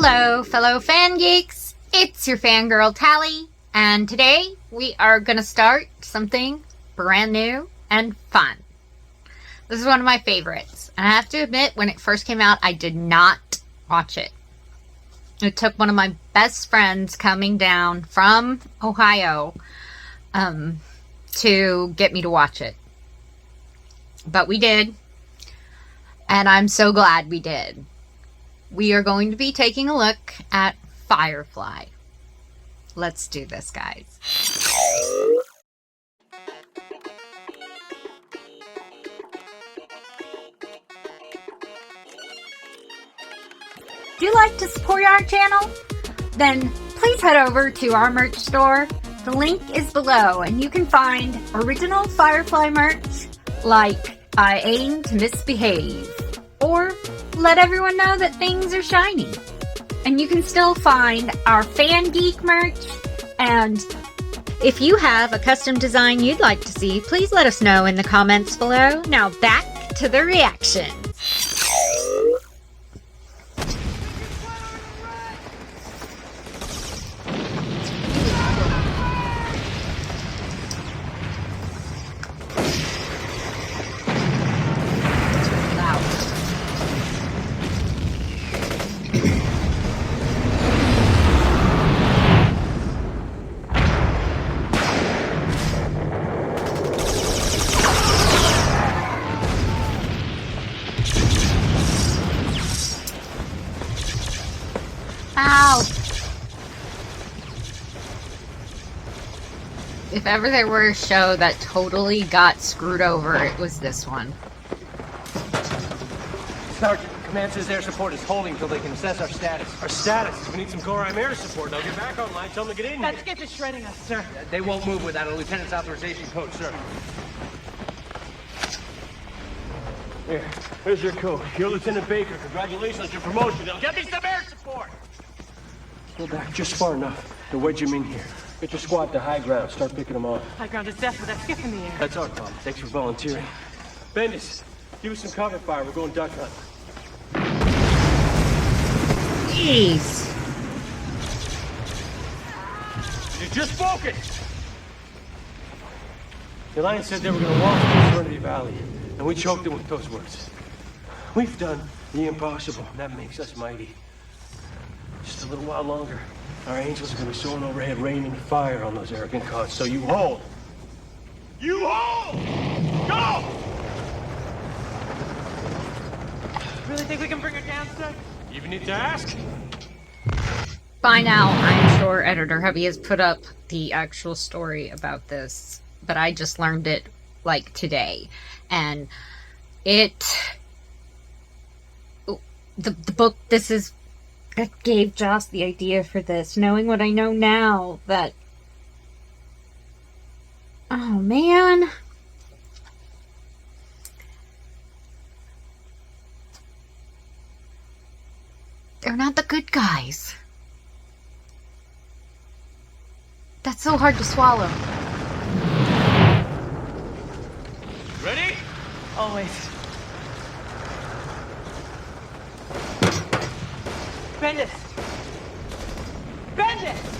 Hello, fellow fan geeks. It's your fangirl Tally, and today we are going to start something brand new and fun. This is one of my favorites, and I have to admit, when it first came out, I did not watch it. It took one of my best friends coming down from Ohio to get me to watch it. But we did, and I'm so glad we did. We are going to be taking a look at Firefly. Let's do this, guys. Do you like to support our channel? Then please head over to our merch store. The link is below, and you can find original Firefly merch like I Aim to Misbehave, or Let Everyone Know That Things Are Shiny. And you can still find our Fan Geek merch, and if you have a custom design you'd like to see, please let us know in the comments below. Now back to the reaction. Ow! If ever there were a show that totally got screwed over, it was this one. Sergeant, command says air support is holding until they can assess our status. Our status? We need some Gorime air support. Now get back online, tell them to get in here. Let's get to shredding us, sir. They won't move without a lieutenant's authorization code, sir. Here, here's your code. You're Lieutenant Baker. Congratulations on your promotion. Now get me some air support! Go back just far enough to wedge him in here. Get your squad to high ground. Start picking them off. High ground is death with that skip in the air. That's our problem. Thanks for volunteering. Bendis, give us some cover fire. We're going duck hunt. Jeez. You just focus! The Alliance said they were going to walk through Serenity Valley, and we choked them with those words. We've done the impossible, and that makes us mighty. Just a little while longer, our angels are going to be soaring overhead, raining fire on those arrogant cons. So you hold. You hold! Go! Really think we can bring her down, sir? You even need to ask? By now, I'm sure Editor Hubby has put up the actual story about this, but I just learned it, like, today. And it... The book, this is... That gave Joss the idea for this, knowing what I know now, that... Oh, man. They're not the good guys. That's so hard to swallow. Ready? Always. Bendis! Bendis!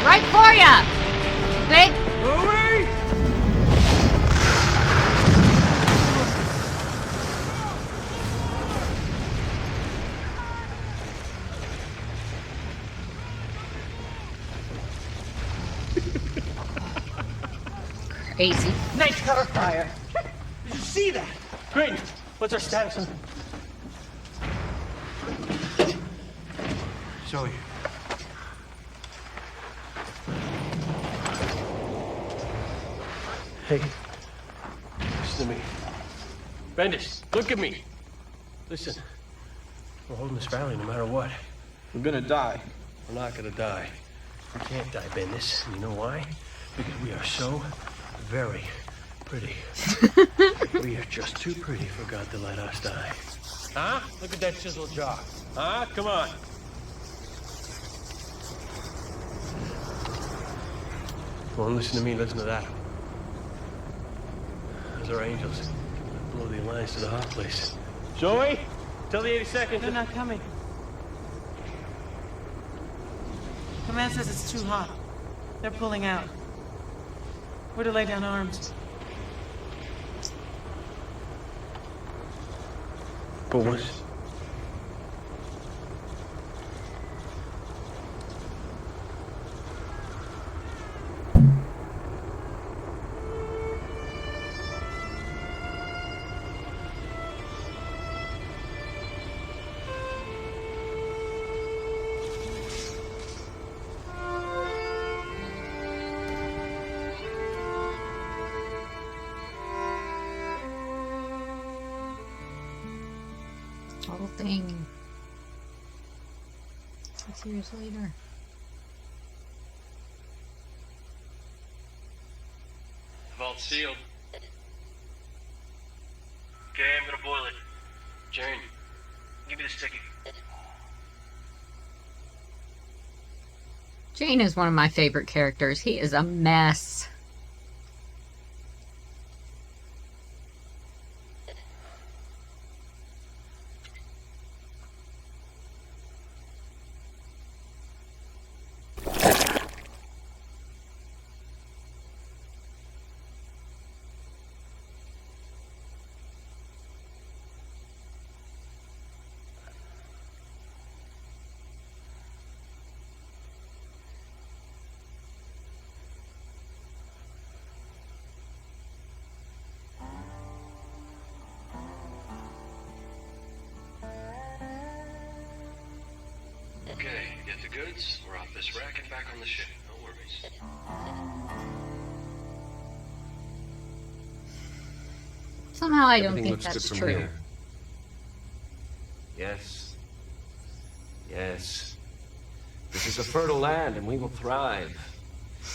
right for ya! Big. Louie! AC. Nice cover fire. Did you see that? Great. What's our status on... Zoe. Hey. Listen to me. Bendis, look at me. Listen. We're holding this valley no matter what. We're gonna die. We're not gonna die. We can't die, Bendis. You know why? Because we are so very pretty. We are just too pretty for God to let us die. Huh? Look at that chiseled jaw. Huh? Come on. Well, listen to me, listen to that. Those are angels. Blow the alliance to the hot place. Zoe, tell the 82nd. They're not coming. Command says it's too hot. They're pulling out. We're to lay down arms. For what? Whole thing. 6 years later. Vault sealed. Okay, I'm gonna boil it. Jane, give me this ticket. Jane is one of my favorite characters. He is a mess. Okay, get the goods. We're off this rack and back on the ship. No worries. Somehow I don't Everything think looks that's good from true. here. Yes. Yes. This is a fertile land, and we will thrive.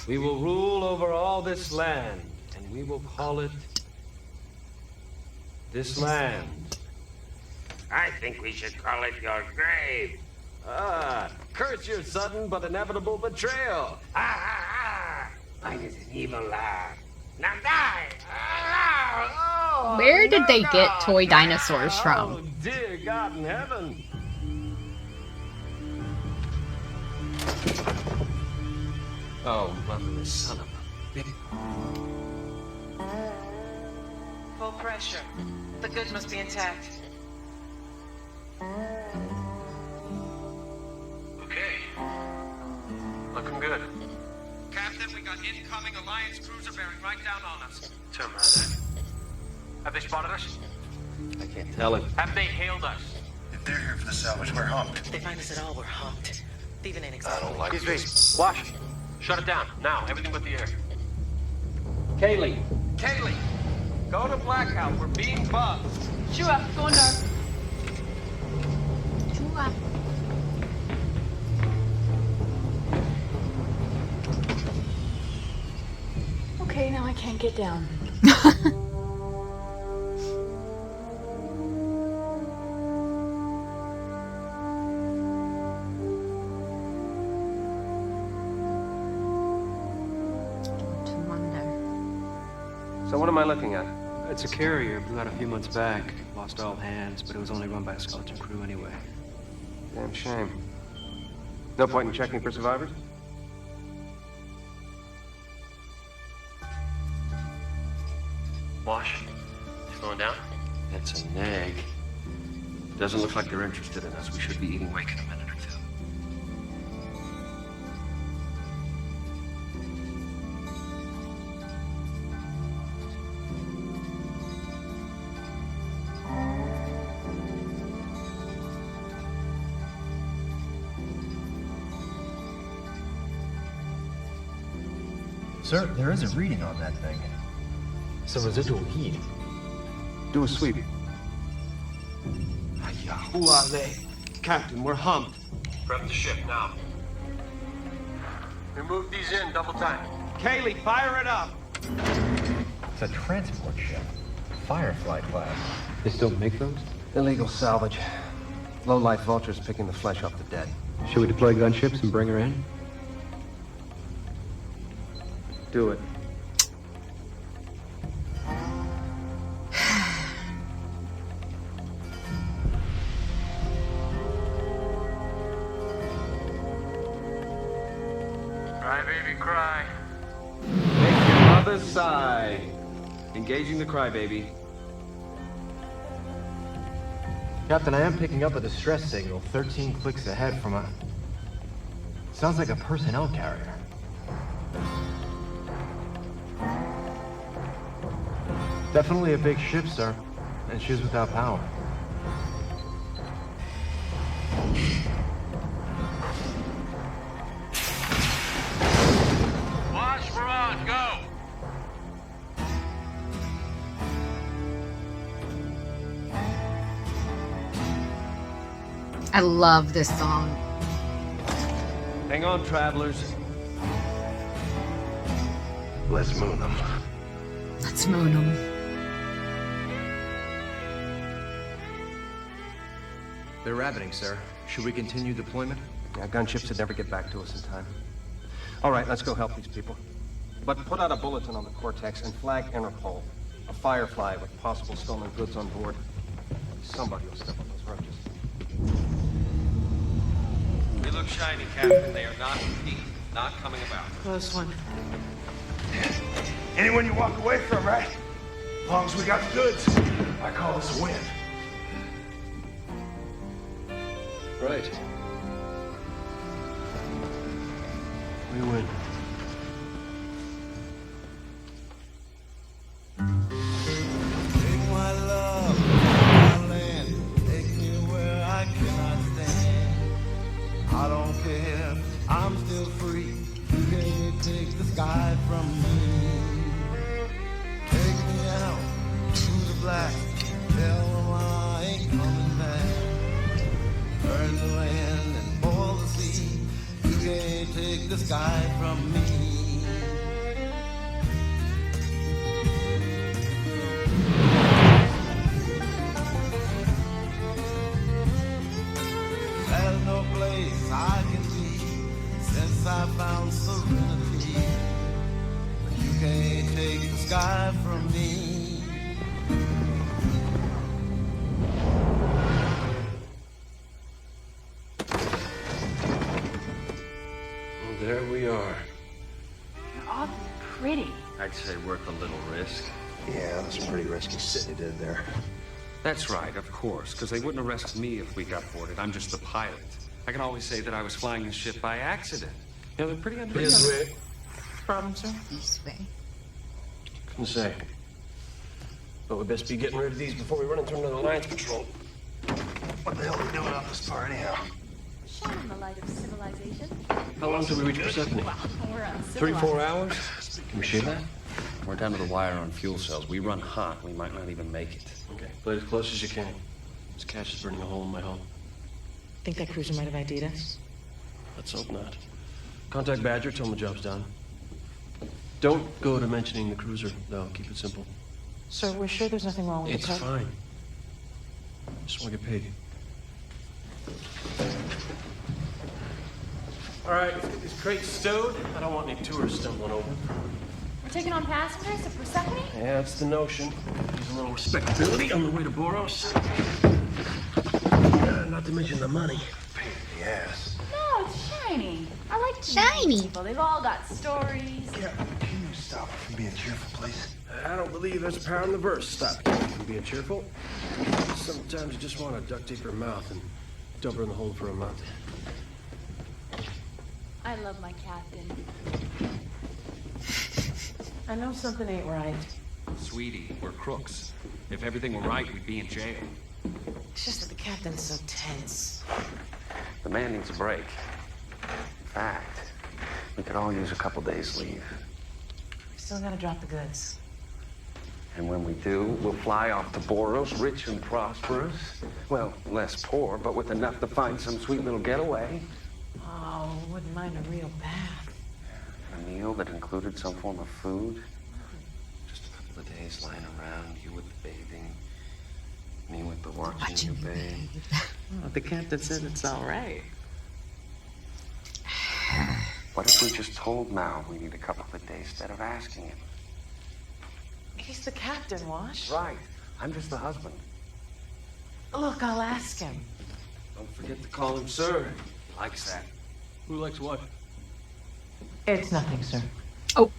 We will rule over all this land, and we will call it this land. I think we should call it your grave. Curse your sudden but inevitable betrayal. Mine is an evil laugh. Now die! Where did they get God. toy dinosaurs from? Oh, dear God in heaven. Oh, mother, son of a bitch. Full pressure. The goods must be intact. Okay. Looking good. Captain, we got incoming Alliance cruiser bearing right down on us. Tell me that. Have they spotted us? I can't tell him. Have they hailed us? If they're here for the salvage, we're humped. If they find us at all, we're humped. Even in I example. don't like Excuse me. Wash. Shut it down. Now. Everything but the air. Kaylee! Kaylee! Go to Blackout. We're being bugged. Shua, going dark. Chua. Okay, now I can't get down. To wonder. So what am I looking at? It's a carrier, blew out a few months back. Lost all hands, but it was only run by a skeleton crew anyway. Damn shame. No point in checking for survivors? Wash. Slowing down? That's a nag. Doesn't look like they're interested in us. We should be eating wake in a minute or two. Sir, there is a reading on that thing. Some residual heat. Do a sweep. Who are they? Captain, we're humped. Prep the ship now. We move these in, double time. Kaylee, fire it up! It's a transport ship. Firefly-class. They still make those? Illegal salvage. Low-life vultures picking the flesh off the dead. Should we deploy gunships and bring her in? Do it. Cry, baby, cry. Make your mother sigh. Engaging the crybaby. Captain, I am picking up a distress signal 13 clicks ahead from a... Sounds like a personnel carrier. Definitely a big ship, sir. And she's without power. Watch, we're on, go! I love this song. Hang on, travelers. Let's moon them. Let's moon them. They're rabbiting, sir. Should we continue deployment? Yeah, gunships would never get back to us in time. All right, let's go help these people. But put out a bulletin on the Cortex and flag Interpol. A Firefly with possible stolen goods on board. Somebody will step on those roaches. They look shiny, Captain. They are not deep, not coming about. Close one. Anyone you walk away from, right? As long as we got the goods. I call this a win. Right. We win. Take my love, my land, take me where I cannot stand. I don't care, I'm still free. You can't take the sky from me. Take me out to the black, tell them I ain't coming back. Burn the land and boil the sea. You can't take the sky from me. There's no place I can be since I found serenity. But you can't take the sky from me. Well, there we are. You're awfully pretty. I'd say worth a little risk. Yeah, that's pretty risky shit you did there. That's right, of course, because they wouldn't arrest me if we got boarded. I'm just the pilot. I can always say that I was flying the ship by accident. You know, they're pretty understandable. Problem, sir? This way. Couldn't say. But we best be getting rid of these before we run into another Alliance patrol. What the hell are we doing out this far anyhow? Shine in the light of civilization. How long till we reach Persephone? We're 3, 4 hours? Can we shave that? We're down to the wire on fuel cells. We run hot. We might not even make it. Okay, play it as close as you can. This cash is burning a hole in my hull. Think that cruiser might have ID'd us? Let's hope not. Contact Badger, tell him the job's done. Don't go to mentioning the cruiser, though. Keep it simple. Sir, we're sure there's nothing wrong with It's the car? fine. Just want to get paid. All right, let's get these crates stowed. I don't want any tourists stumbling over. We're taking on passengers to Persephone? Yeah, that's the notion. There's a little respectability on the way to Boros. Not to mention the money. Pain in the ass. No, it's shiny. I like Shiny. people. They've all got stories. Yeah, can you stop her from being cheerful, please? I don't believe there's a power in the verse. Stop you from being cheerful. Sometimes you just want to duct tape her mouth and dump her in the hole for a month. I love my captain. I know something ain't right. Sweetie, we're crooks. If everything were right, we'd be in jail. It's just that the captain's so tense. The man needs a break. In fact, we could all use a couple days' leave. Still gotta drop the goods. And when we do, we'll fly off to Boros, rich and prosperous. Well, less poor, but with enough to find some sweet little getaway. Oh, wouldn't mind a real bath. A meal that included some form of food. Just a couple of days lying around, you with the bathing, me with the watching you bathe. Oh, the captain said it's all right. What if we just told Mal we need a couple of days instead of asking him? He's the captain, Wash. Right. I'm just the husband. Look, I'll ask him. Don't forget to call him sir. He likes that. Who likes what? It's nothing, sir. Oh.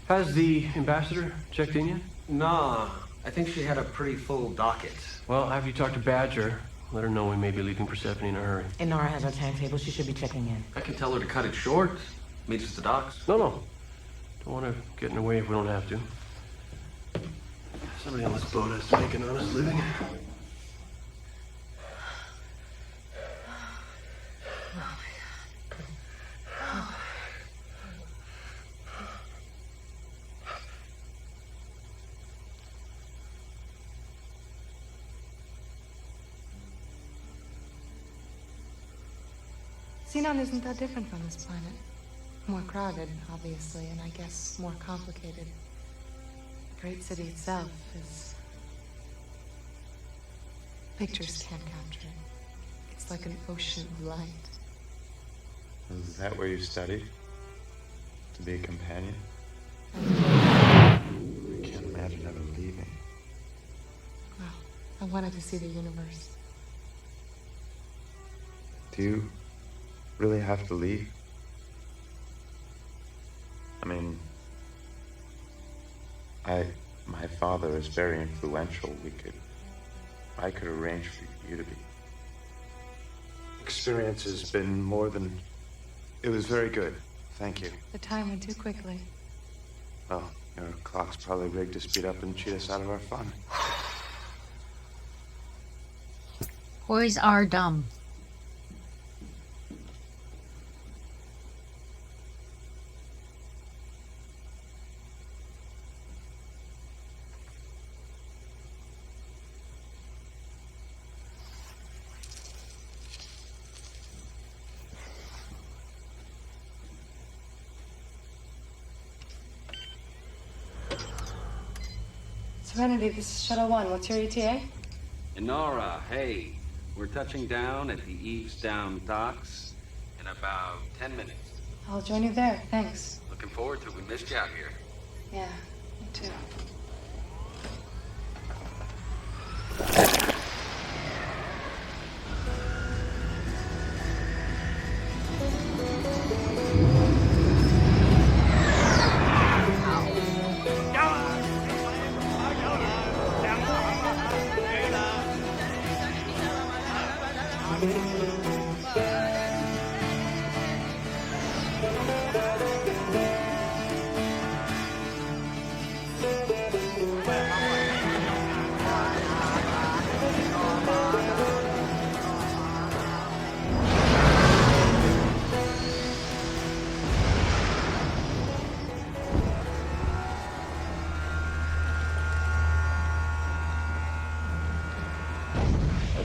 Has the ambassador checked in yet? Nah, I think she had a pretty full docket. Well, after you talk to Badger, let her know we may be leaving Persephone in a hurry. Inara has our timetable. She should be checking in. I can tell her to cut it short. Meet us at the docks. No. Don't want to get in her way if we don't have to. Somebody on this boat has to make an honest living. Xenon isn't that different from this planet. More crowded, obviously, and I guess more complicated. The great city itself is... pictures can't capture it. It's like an ocean of light. Is that where you studied? To be a companion? I can't imagine ever leaving. Well, I wanted to see the universe. Do you really have to leave? I mean, my father is very influential. I could arrange for you to be. Experience has been more than, it was very good. Thank you. The time went too quickly. Well, your clock's probably rigged to speed up and cheat us out of our fun. Boys are dumb. Serenity, this is Shuttle 1. What's your ETA? Inara, hey. We're touching down at the Eves Down docks in about 10 minutes. I'll join you there. Thanks. Looking forward to it. We missed you out here. Yeah, me too.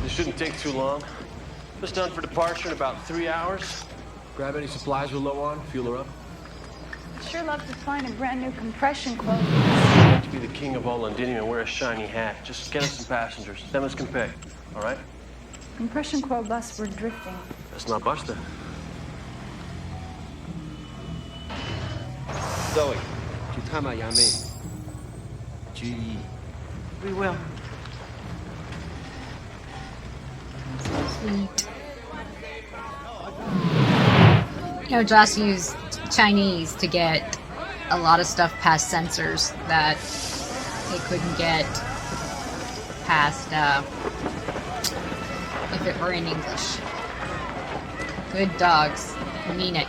This shouldn't take too long. Just done for departure in about 3 hours. Grab any supplies we're low on, fuel her up. I'd sure love to find a brand new compression cloak. To be the king of all Londinium and wear a shiny hat. Just get us some passengers. Them as can pay. All right? Compression coil busts were drifting. That's not Buster. Zoe, tu travailles à main. We will. Sweet. You know, Joss used Chinese to get a lot of stuff past censors that they couldn't get past if it were in English. Good dogs. Mean it.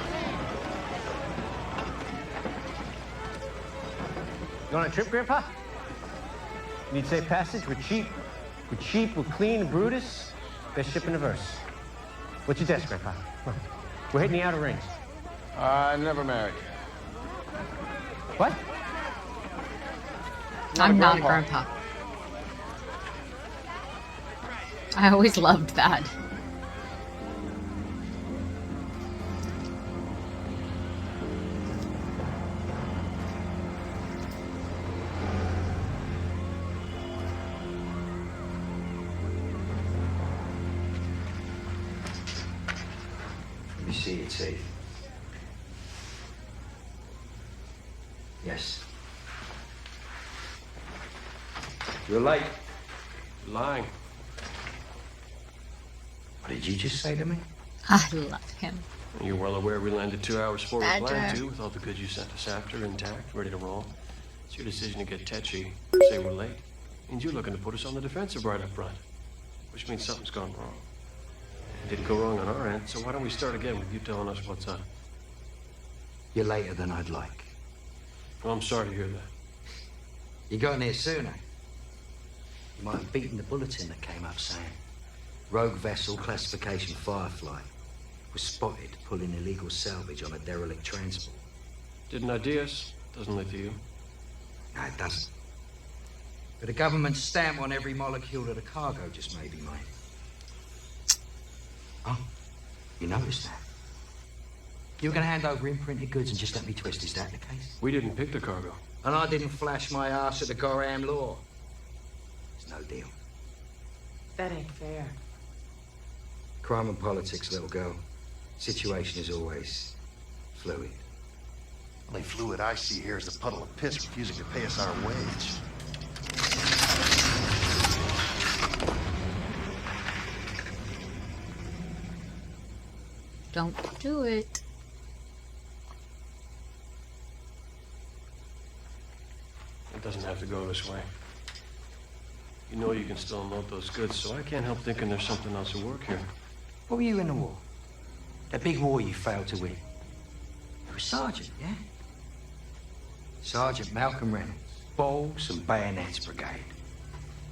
You on a trip, Grandpa? Need safe passage? We're cheap. We're cheap, we're clean, Brutus. Best ship in the verse. What's your desk, Grandpa? Come on. We're hitting the outer rings. I never married. What? I'm not a grandpa. I always loved that. Let me see your teeth. Yes. You're late. Lying. What did you just say to me? I love him. You're well aware we landed 2 hours before we Badger. planned to, with all the goods you sent us after intact, ready to roll. It's your decision to get tetchy, say we're late. Means you're looking to put us on the defensive right up front. Which means something's gone wrong. It didn't go wrong on our end, so why don't we start again with you telling us what's up? You're later than I'd like. Well, I'm sorry to hear that. You got in here sooner. You might have beaten the bulletin that came up saying rogue vessel classification Firefly was spotted pulling illegal salvage on a derelict transport. Didn't ID us. Doesn't lead to you. No, it doesn't. But a government stamp on every molecule of the cargo just may be made. Oh, you noticed that? You were going to hand over imprinted goods and just let me twist. Is that the case? We didn't pick the cargo. And I didn't flash my ass at the Goram law. It's no deal. That ain't fair. Crime and politics, little girl. Situation is always fluid. The only fluid I see here is a puddle of piss refusing to pay us our wage. Don't do it. It doesn't have to go this way. You know you can still unload those goods, so I can't help thinking there's something else at work here. What were you in the war? That big war you failed to win? You're a sergeant, yeah? Sergeant Malcolm Reynolds. Balls and Bayonets Brigade.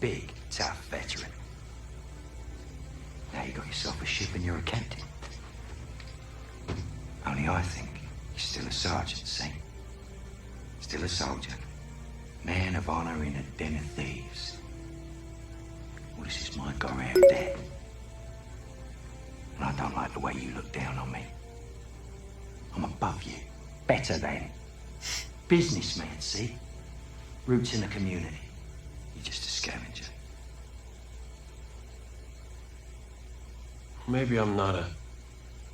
Big, tough veteran. Now you got yourself a ship and you're a captain. Only I think you're still a sergeant, see? Still a soldier. Man of honor in a den of thieves. Well, this is my Goram debt. And I don't like the way you look down on me. I'm above you. Better than. Businessman, see? Roots in the community. You're just a scavenger. Maybe I'm not a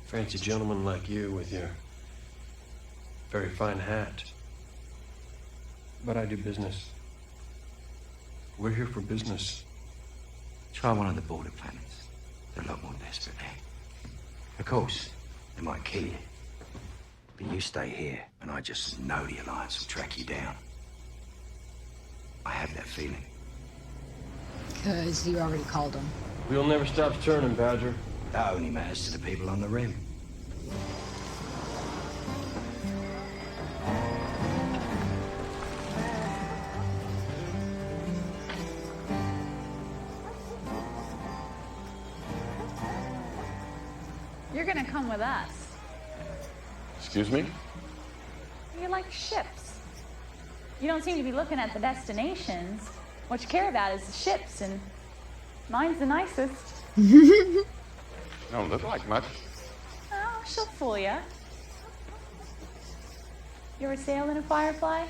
fancy gentleman like you with your very fine hat. But I do business. We're here for business. Try one of the border planets. They're a lot more desperate there. Of course, they might kill you. But you stay here, and I just know the Alliance will track you down. I have that feeling. Because you already called him. Wheel never stops turning, Badger. That only matters to the people on the rim. You're gonna come with us. Excuse me? You like ships. You don't seem to be looking at the destinations. What you care about is the ships, and mine's the nicest. Don't look like much. Oh, she'll fool ya. You ever sailed in a Firefly?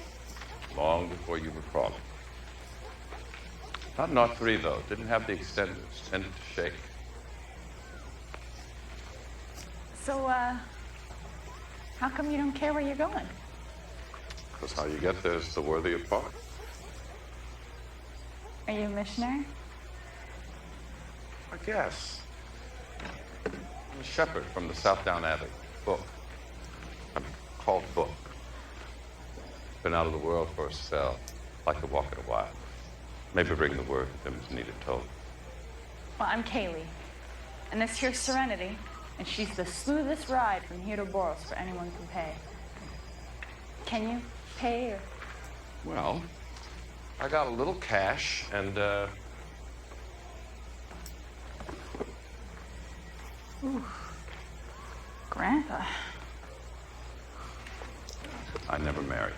Long before you were crawling. Not Knot 3, though. Didn't have the extenders. Tended to shake. So, how come you don't care where you're going? Because how you get there is the worthier part. Are you a missionary? I guess. I'm a shepherd from the Southdown Abbey. Book. I'm called Book. Been out of the world for a spell. Like to walk it a while. Maybe bring the word if them is needed told. Well, I'm Kaylee. And this here's Serenity. And she's the smoothest ride from here to Boros for anyone can pay. Can you pay or? Well, I got a little cash and, Ooh. Grandpa. I never married.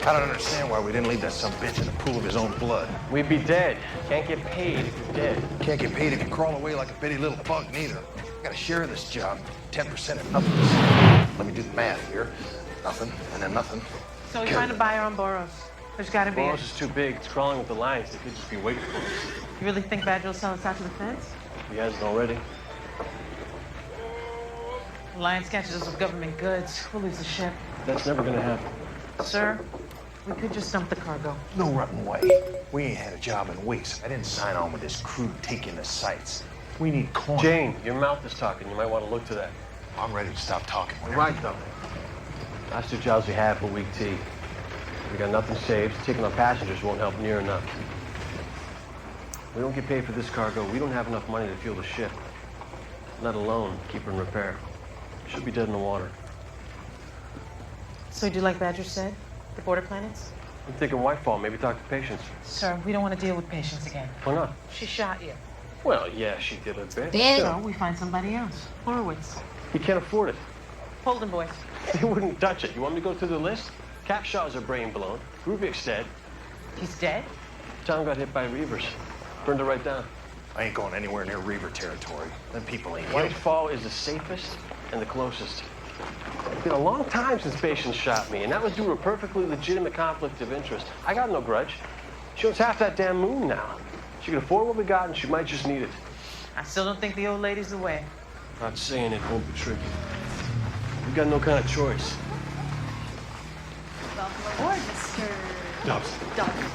I don't understand why we didn't leave that sumbitch in a pool of his own blood. We'd be dead. Can't get paid if you're dead. Can't get paid if you crawl away like a bitty little bug, neither. Gotta share this job. 10% of nothing. Let me do the math here. Nothing, and then nothing. So we find a buyer on Boros. There's gotta be. Boros is too big. It's crawling with the lions. They could just be waiting for us. You really think Badger will sell us out to the feds? He hasn't already. The Lions catches us with government goods. We'll lose the ship. That's never gonna happen. Sir, we could just dump the cargo. No rotten way. We ain't had a job in weeks. I didn't sign on with this crew taking the sights. We need coin. Jane, your mouth is talking. You might want to look to that. I'm ready to stop talking. You're right, though. Last 2 jobs we had for week T. We got nothing saved. Taking on passengers won't help near enough. We don't get paid for this cargo. We don't have enough money to fuel the ship. Let alone keep her in repair. Should be dead in the water. So do like Badger said? The border planets? I'm thinking Whitefall. Maybe talk to Patience. Sir, we don't want to deal with Patience again. Why not? She shot you. Well, yeah, she did a bit. So we find somebody else. Horowitz. You can't afford it. Holden boys. They wouldn't touch it. You want me to go through the list? Capshaw's are brain blown. Ruvik's dead. He's dead? Tom got hit by Reavers. Burned it right down. I ain't going anywhere near Reaver territory. Them people ain't Whitefall is the safest and the closest. It's been a long time since Patience shot me, and that was due to a perfectly legitimate conflict of interest. I got no grudge. She owns half that damn moon now. She can afford what we got, and she might just need it. I still don't think the old lady's the way. Not saying it won't be tricky. We've got no kind of choice. Welcome aboard, Mr. Dobbs.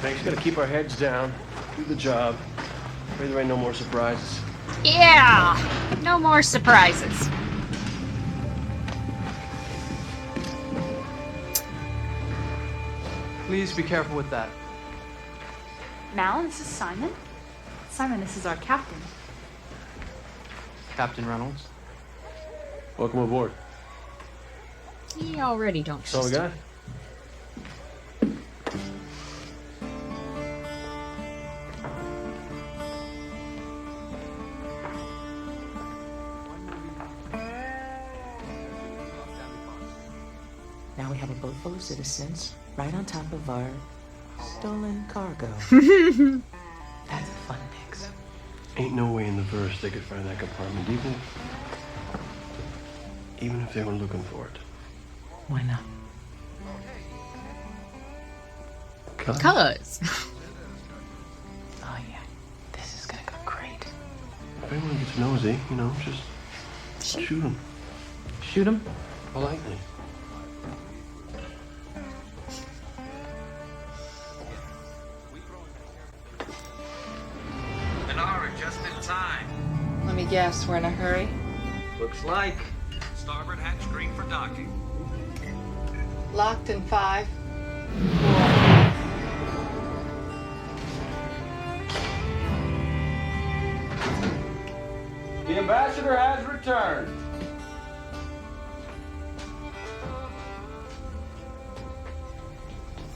Thanks. Gotta keep our heads down, do the job. Pray there ain't no more surprises. Yeah! No more surprises. Please be careful with that. Mal, this is Simon. Simon, this is our captain. Captain Reynolds. Welcome aboard. You already don't That's all we got? Now we have a boat full of citizens right on top of our stolen cargo. That's a fun mix. Ain't no way in the verse they could find that compartment, even if they were looking for it. Why not? Cuz. Oh yeah, this is gonna go great. If anyone gets nosy, just shoot them. Shoot him? Politely. Minara, just in time. Let me guess, we're in a hurry? Looks like. Starboard hatch green for docking. Locked in 5, 4. The ambassador has returned.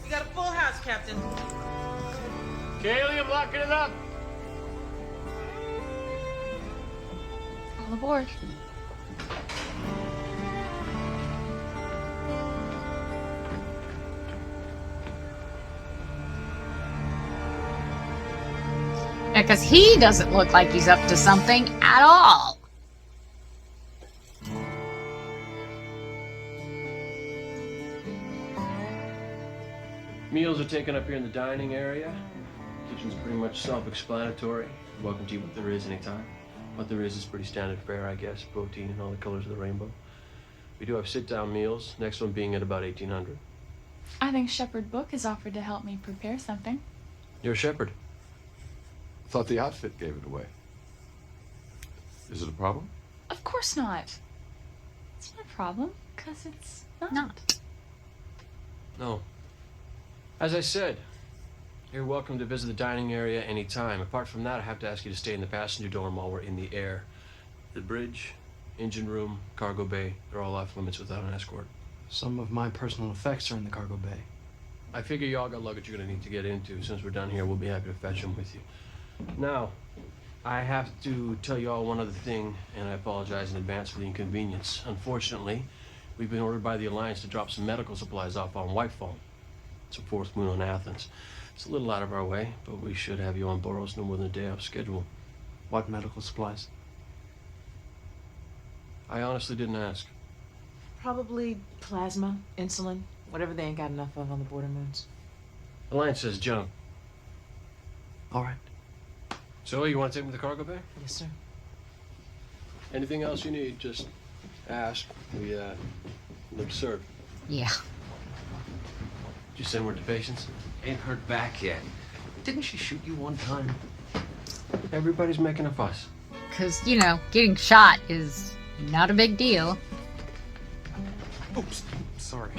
We got a full house, Captain. Kaylee, I'm locking it up. All aboard. Because he doesn't look like he's up to something at all. Meals are taken up here in the dining area. Kitchen's pretty much self-explanatory. You're welcome to eat what there is anytime. What there is pretty standard fare, I guess. Protein and all the colors of the rainbow. We do have sit-down meals. Next one being at about 1800. I think Shepherd Book has offered to help me prepare something. You're a shepherd. Thought the outfit gave it away. Is it a problem? Of course not. It's not a problem, because it's not. No. As I said, you're welcome to visit the dining area anytime. Apart from that, I have to ask you to stay in the passenger dorm while we're in the air. The bridge, engine room, cargo bay, they're all off limits without an escort. Some of my personal effects are in the cargo bay. I figure you all got luggage you're gonna need to get into. Since we're done here, we'll be happy to fetch them with you. Now, I have to tell you all one other thing, and I apologize in advance for the inconvenience. Unfortunately, we've been ordered by the Alliance to drop some medical supplies off on Whitefall. It's a fourth moon on Athens. It's a little out of our way, but we should have you on Boros no more than a day off schedule. What medical supplies? I honestly didn't ask. Probably plasma, insulin, whatever they ain't got enough of on the border moons. Alliance says junk. All right. So, you want to take me to the cargo bay? Yes, sir. Anything else you need, just ask. We, live to serve. Yeah. Did you send word to patients? Ain't heard back yet. Didn't she shoot you one time? Everybody's making a fuss. Because, you know, getting shot is not a big deal. Oops, sorry.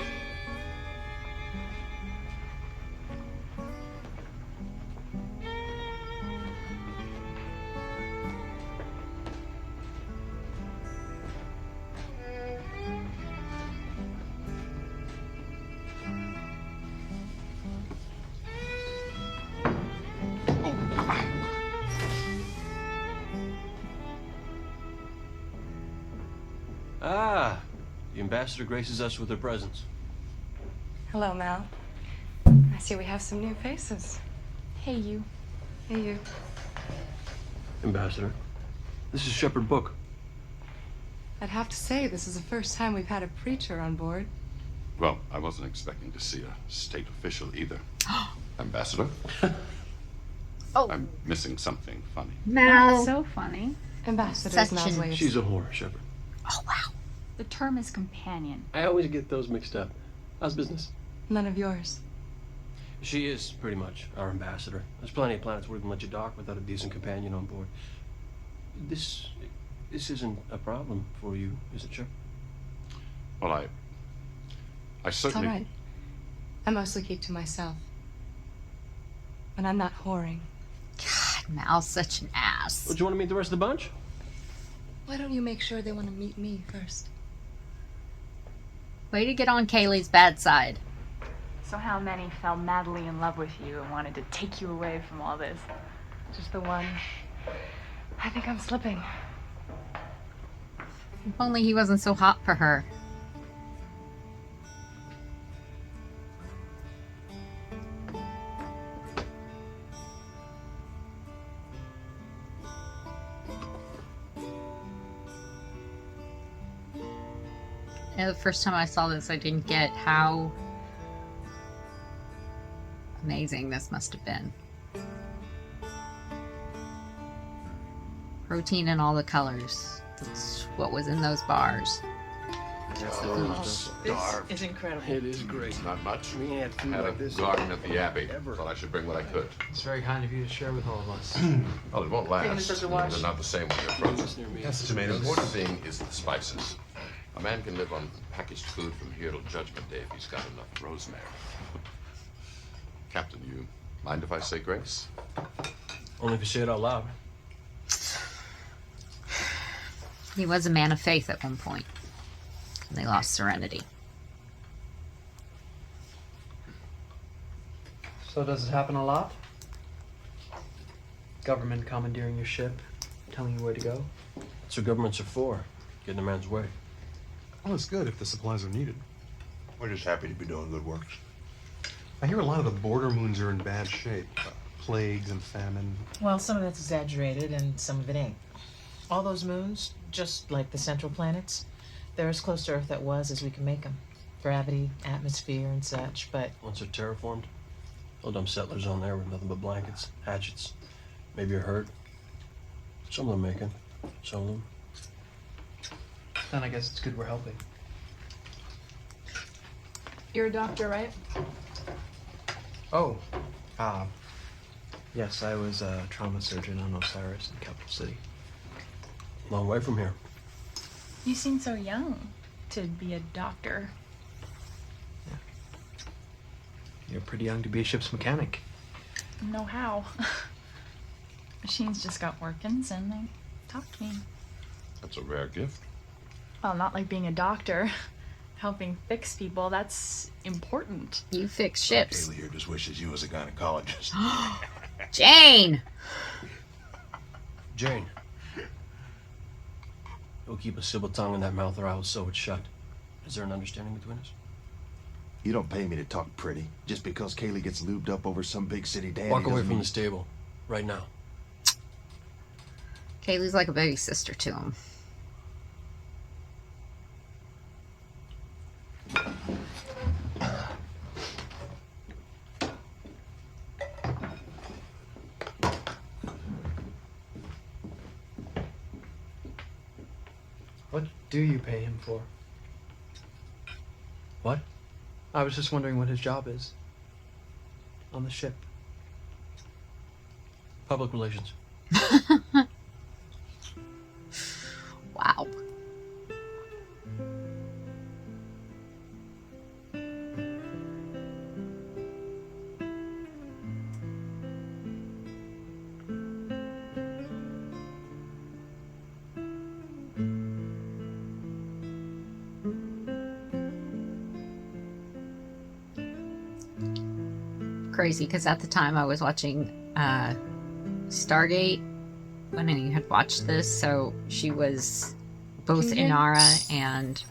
Ah, the ambassador graces us with her presence. Hello, Mal. I see we have some new faces. Hey, you. Hey, you. Ambassador, this is Shepherd Book. I'd have to say this is the first time we've had a preacher on board. Well, I wasn't expecting to see a state official either. Ambassador? Oh. I'm missing something funny. Mal. So funny. Ambassador's Mal's ways. She's a whore, Shepherd. Oh, wow. The term is companion. I always get those mixed up. How's business? None of yours. She is pretty much our ambassador. There's plenty of planets where we can let you dock without a decent companion on board. This isn't a problem for you, is it, Shep? Well, I It's certainly... all right. I mostly keep to myself. When I'm not whoring. God, Mal's such an ass. Well, do you want to meet the rest of the bunch? Why don't you make sure they want to meet me first? Way to get on Kaylee's bad side. So how many fell madly in love with you and wanted to take you away from all this? Just the one. I think I'm slipping. If only he wasn't so hot for her. You know, the first time I saw this, I didn't get how amazing this must have been. Protein in all the colors. That's what was in those bars. This is incredible. It is great. Not much. We had food Had like a this garden at the Abbey. ever. Thought I should bring what I could. It's very kind of you to share with all of us. Well, it won't Taking last. this as a watch. They're not the same when they're frozen. Near me. That's The tomatoes. important thing is the spices. A man can live on packaged food from here till Judgment Day if he's got enough rosemary. Captain, you mind if I say grace? Only if you say it out loud. He was a man of faith at one point. And they lost Serenity. So does it happen a lot? Government commandeering your ship, telling you where to go? That's what governments are for. Getting a man's way. Well, it's good if the supplies are needed. We're just happy to be doing good work. I hear a lot of the border moons are in bad shape. Plagues and famine. Well, some of that's exaggerated and some of it ain't. All those moons, just like the central planets, they're as close to Earth that was as we can make them. Gravity, atmosphere, and such, but... Once they're terraformed, they'll dump settlers on there with nothing but blankets, hatchets, maybe a herd. Some of them make it. Some of them. Then I guess it's good we're helping. You're a doctor, right? Oh, yes, I was a trauma surgeon on Osiris in Capital City. Long way from here. You seem so young to be a doctor. You're pretty young to be a ship's mechanic. Know how. Machines just got workings and they talked to me. That's a rare gift. Well, not like being a doctor. Helping fix people, that's important. You fix ships. Kaylee here just wishes you was a gynecologist. Jane! Jane. You'll keep a civil tongue in that mouth or I will sew it shut. Is there an understanding between us? You don't pay me to talk pretty, just because Kaylee gets lubed up over some big city dandy. Walk away doesn't from mean- this table. Right now. Kaylee's like a baby sister to him. What do you pay him for? What? I was just wondering what his job is. On the ship. Public relations. Wow. Crazy, because at the time I was watching Stargate when I had watched this, so she was both Inara and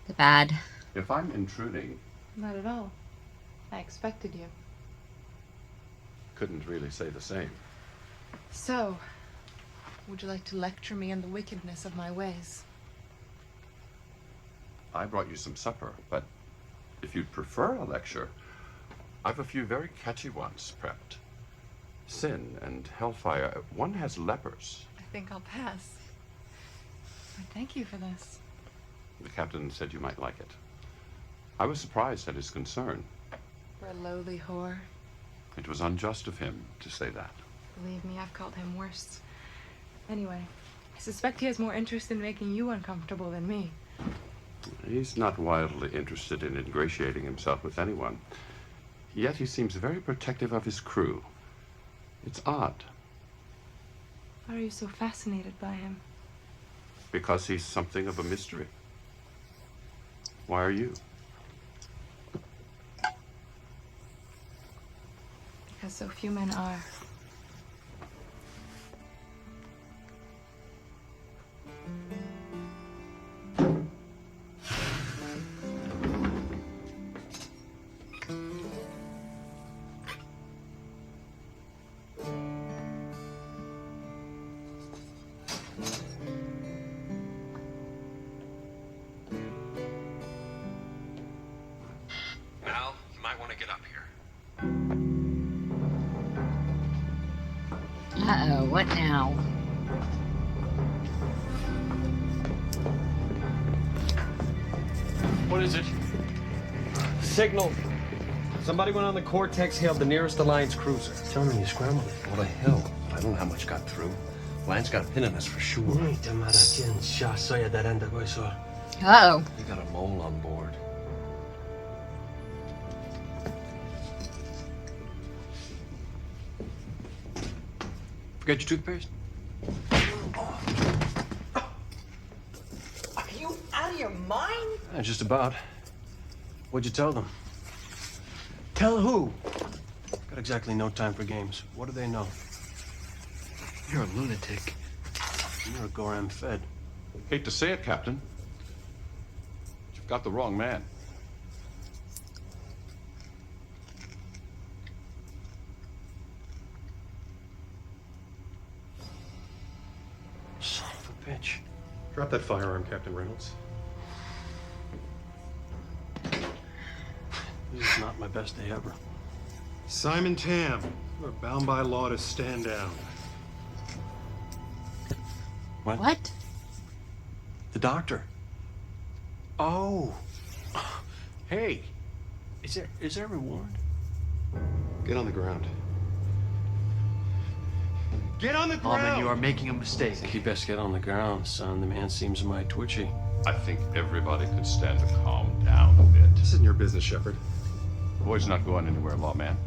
the bad. If I'm intruding, Not at all. I expected you. couldn't really say the same. So, would you like to lecture me on the wickedness of my ways? I brought you some supper, but if you'd prefer a lecture, I've a few very catchy ones prepped. Sin and Hellfire. One has lepers. I think I'll pass. But thank you for this. The captain said you might like it. I was surprised at his concern. For a lowly whore. It was unjust of him to say that. Believe me, I've called him worse. Anyway, I suspect he has more interest in making you uncomfortable than me. He's not wildly interested in ingratiating himself with anyone. Yet he seems very protective of his crew. It's odd. Why are you so fascinated by him? Because he's something of a mystery. Why are you? Because so few men are. Al, you might want to get up here. Uh-oh, what now? What is it? Signal. Somebody went on the Cortex, hailed the nearest Alliance cruiser. Tell me you scrambled it. What a hill. I don't know how much got through. Lance got a pin in us for sure. Uh-oh. We got a mole on board. Forget your toothpaste? Are you out of your mind? Just about. What'd you tell them? Tell who? Got exactly no time for games. What do they know? You're a lunatic. You're a Goram Fed. Hate to say it, Captain. You've got the wrong man. Son of a bitch. Drop that firearm, Captain Reynolds. This is not my best day ever. Simon Tam, you are bound by law to stand down. What? The doctor. Oh. Hey. Is there a reward? Get on the ground. Get on the ground! Lawman, you are making a mistake. You best get on the ground, son. The man seems mighty twitchy. I think everybody could stand to calm down a bit. This isn't your business, Shepard. The boy's not going anywhere, lawman.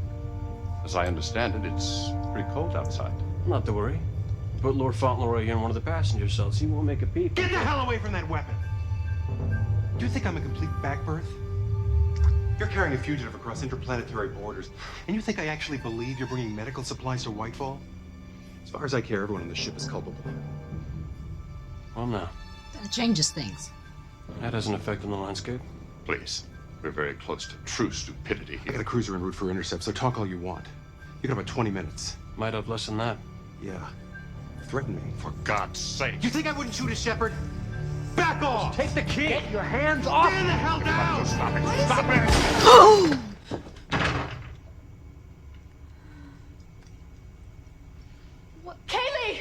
As I understand it, it's pretty cold outside. Not to worry. Put Lord Fauntleroy here in one of the passenger cells. He won't make a peep. Get the hell away from that weapon! Do you think I'm a complete backbirth? You're carrying a fugitive across interplanetary borders, and you think I actually believe you're bringing medical supplies to Whitefall? As far as I care, everyone on the ship is culpable. Well, now. That changes things. That has an effect on the landscape. Please. We're very close to true stupidity I here. got a cruiser en route for intercept, so talk all you want. You got about 20 minutes. Might have less than that. Yeah. Threaten me. For God's sake. You think I wouldn't shoot a shepherd? Back off! Take the key! Get your hands off! Stand the hell down! Stop it! Stop it! What? Kaylee!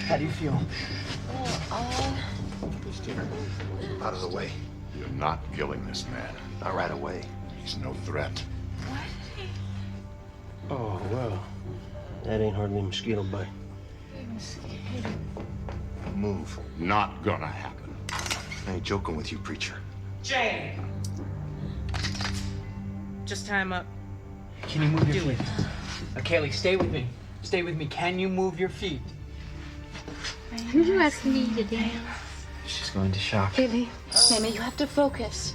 How do you feel? Steer, out of the way. You're not killing this man. Not right away. He's no threat. Oh, well. That ain't hardly a mosquito bite. Move. Not gonna happen. I ain't joking with you, preacher. Jane! Just tie him up. Can you move your Do feet? Kaylee, stay with me. Stay with me. Can you move your feet? Who'd you ask me to dance? She's going to shock. Kaylee. Mamie, you have to focus.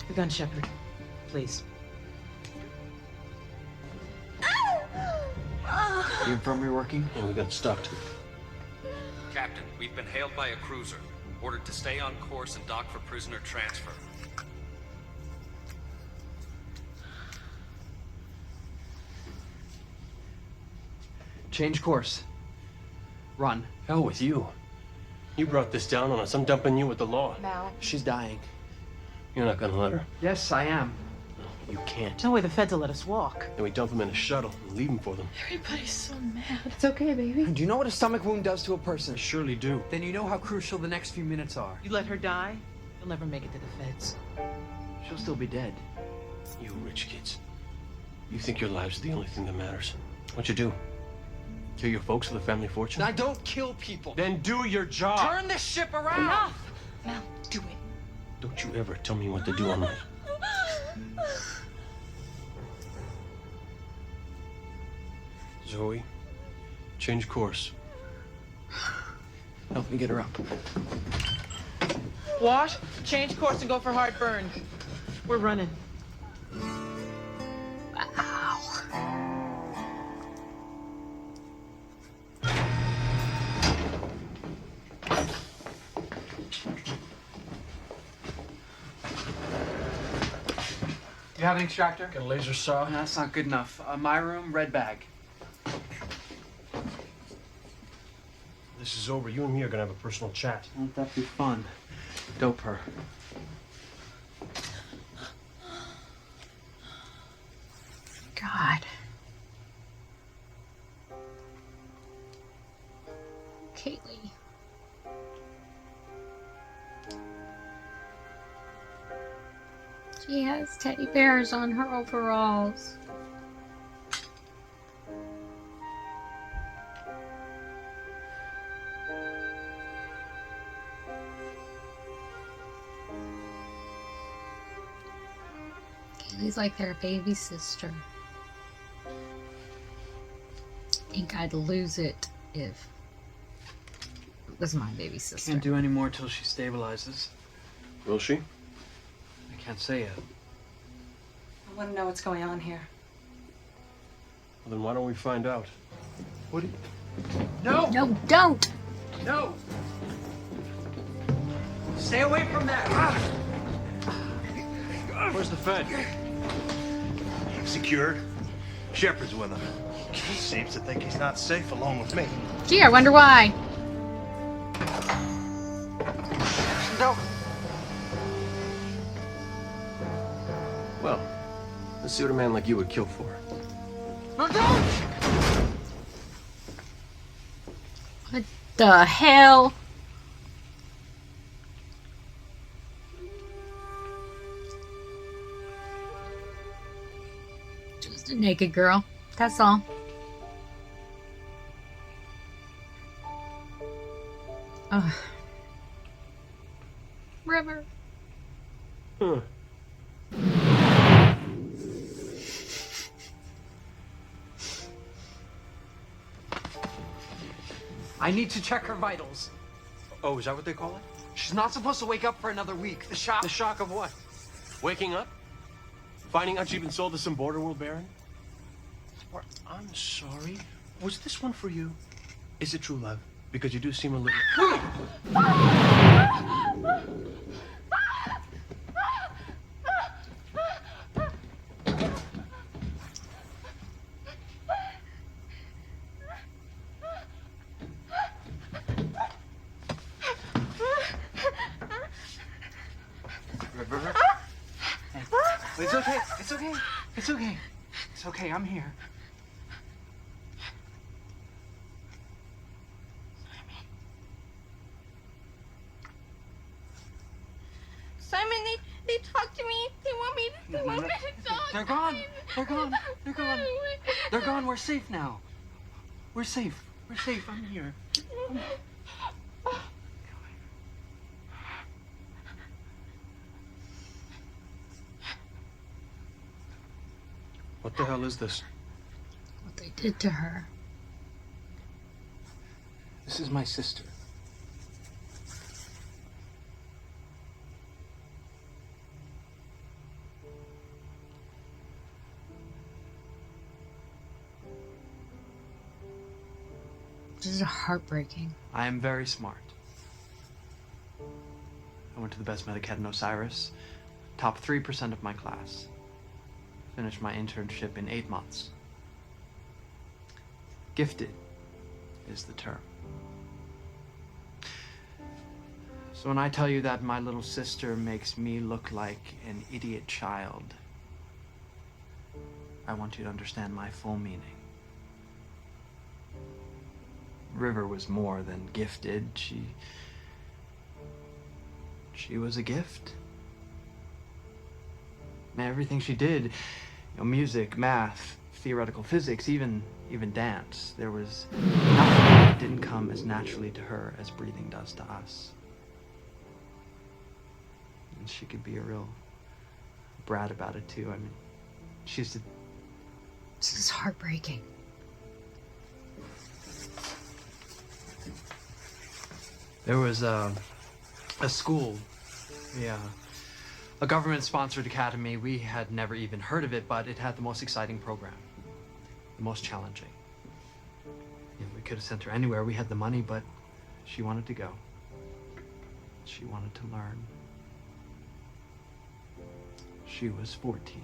The gun, Shepherd. Please. The infirmary working? And we got stuck. Captain, we've been hailed by a cruiser. Ordered to stay on course and dock for prisoner transfer. Change course. Run. Hell with you. You brought this down on us. I'm dumping you with the law. Mal. She's dying. You're not gonna let her. Yes, I am. You can't. No way the feds will let us walk. Then we dump them in a shuttle and leave them for them. Everybody's so mad. It's okay, baby. Do you know what a stomach wound does to a person? I surely do. Then you know how crucial the next few minutes are. You let her die, you'll never make it to the feds. She'll still be dead. You rich kids. You think your lives are the only thing that matters. What'd you do? Kill your folks for the family fortune? I don't kill people. Then do your job. Turn this ship around. Enough! Mal, do it. Don't you ever tell me what to do on my... Zoe, change course. Help me get her up. Wash, change course and go for heartburn. We're running. You have an extractor? Got a laser saw? That's not good enough. My room, red bag. This is over. You and me are gonna have a personal chat. Won't that be fun? Dope her. God. Kaylee. She has teddy bears on her overalls. Kaylee's like their baby sister. I think I'd lose it if it was my baby sister. Can't do any more till she stabilizes. Will she? I can't say yet. I want to know what's going on here. Well, then why don't we find out? What do you... No! No, don't! No! Stay away from that! Where's the Fed? Secured. Shepard's with him. He seems to think he's not safe along with me. Gee, I wonder why. No! Well, let's see what a man like you would kill for. No, don't! What the hell? Just a naked girl. That's all. Ugh. River. Huh. I need to check her vitals. Oh, is that what they call it? She's not supposed to wake up for another week. The shock. The shock of what? Waking up? Finding out you've been sold to some border world baron? Or, I'm sorry. Was this one for you? Is it true love? Because you do seem a little... River? Hey, it's okay. It's okay. It's okay. It's okay. I'm here. Simon, they talk to me. They want me to talk. They're gone. They're gone. They're gone. They're gone. We're safe now. We're safe. We're safe. I'm here. What the hell is this? What they did to her. This is my sister. This is heartbreaking. I am very smart. I went to the best medic in Osiris, top 3% of my class. Finished my internship in 8 months. Gifted is the term. So when I tell you that my little sister makes me look like an idiot child, I want you to understand my full meaning. River was more than gifted. She was a gift. And everything she did, music, math, theoretical physics, even dance, there was nothing that didn't come as naturally to her as breathing does to us. And she could be a real brat about it too. I mean, she used to... This is heartbreaking. There was a school, a government-sponsored academy. We had never even heard of it, but it had the most exciting program, the most challenging. We could have sent her anywhere. We had the money, but she wanted to go. She wanted to learn. She was 14.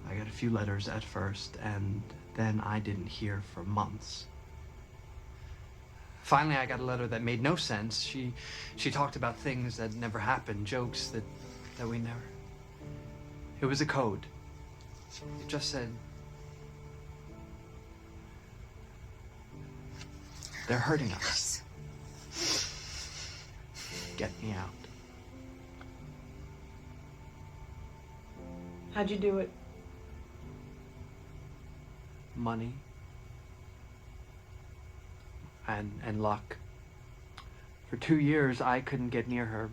I got a few letters at first, and then I didn't hear for months. Finally, I got a letter that made no sense. She talked about things that never happened, jokes that we never... It was a code. It just said... They're hurting us. Get me out. How'd you do it? Money and luck. For 2 years, I couldn't get near her.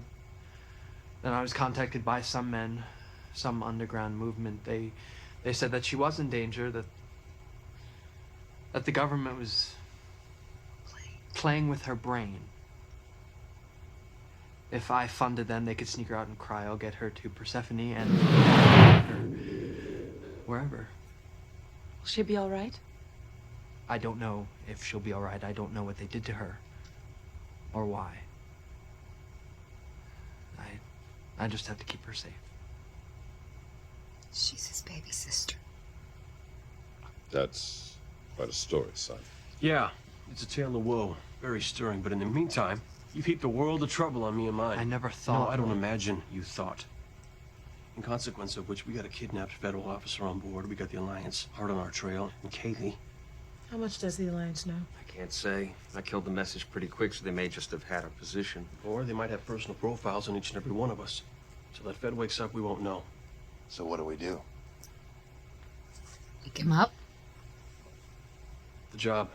Then I was contacted by some men, some underground movement. They said that she was in danger, that the government was playing with her brain. If I funded them, they could sneak her out and cryo, get her to Persephone, and her wherever. Will she be all right? I don't know if she'll be all right. I don't know what they did to her or why. I just have to keep her safe. She's his baby sister. That's quite a story, son. Yeah, it's a tale of woe. Very stirring, but in the meantime, you've heaped a world of trouble on me and mine. I never thought... No, I don't imagine you thought. In consequence of which, we got a kidnapped federal officer on board, we got the Alliance hard on our trail, and Kaylee. How much does the Alliance know? I can't say. I killed the message pretty quick, so they may just have had our position. Or they might have personal profiles on each and every one of us. Till that Fed wakes up, we won't know. So what do we do? Wake him up? The job.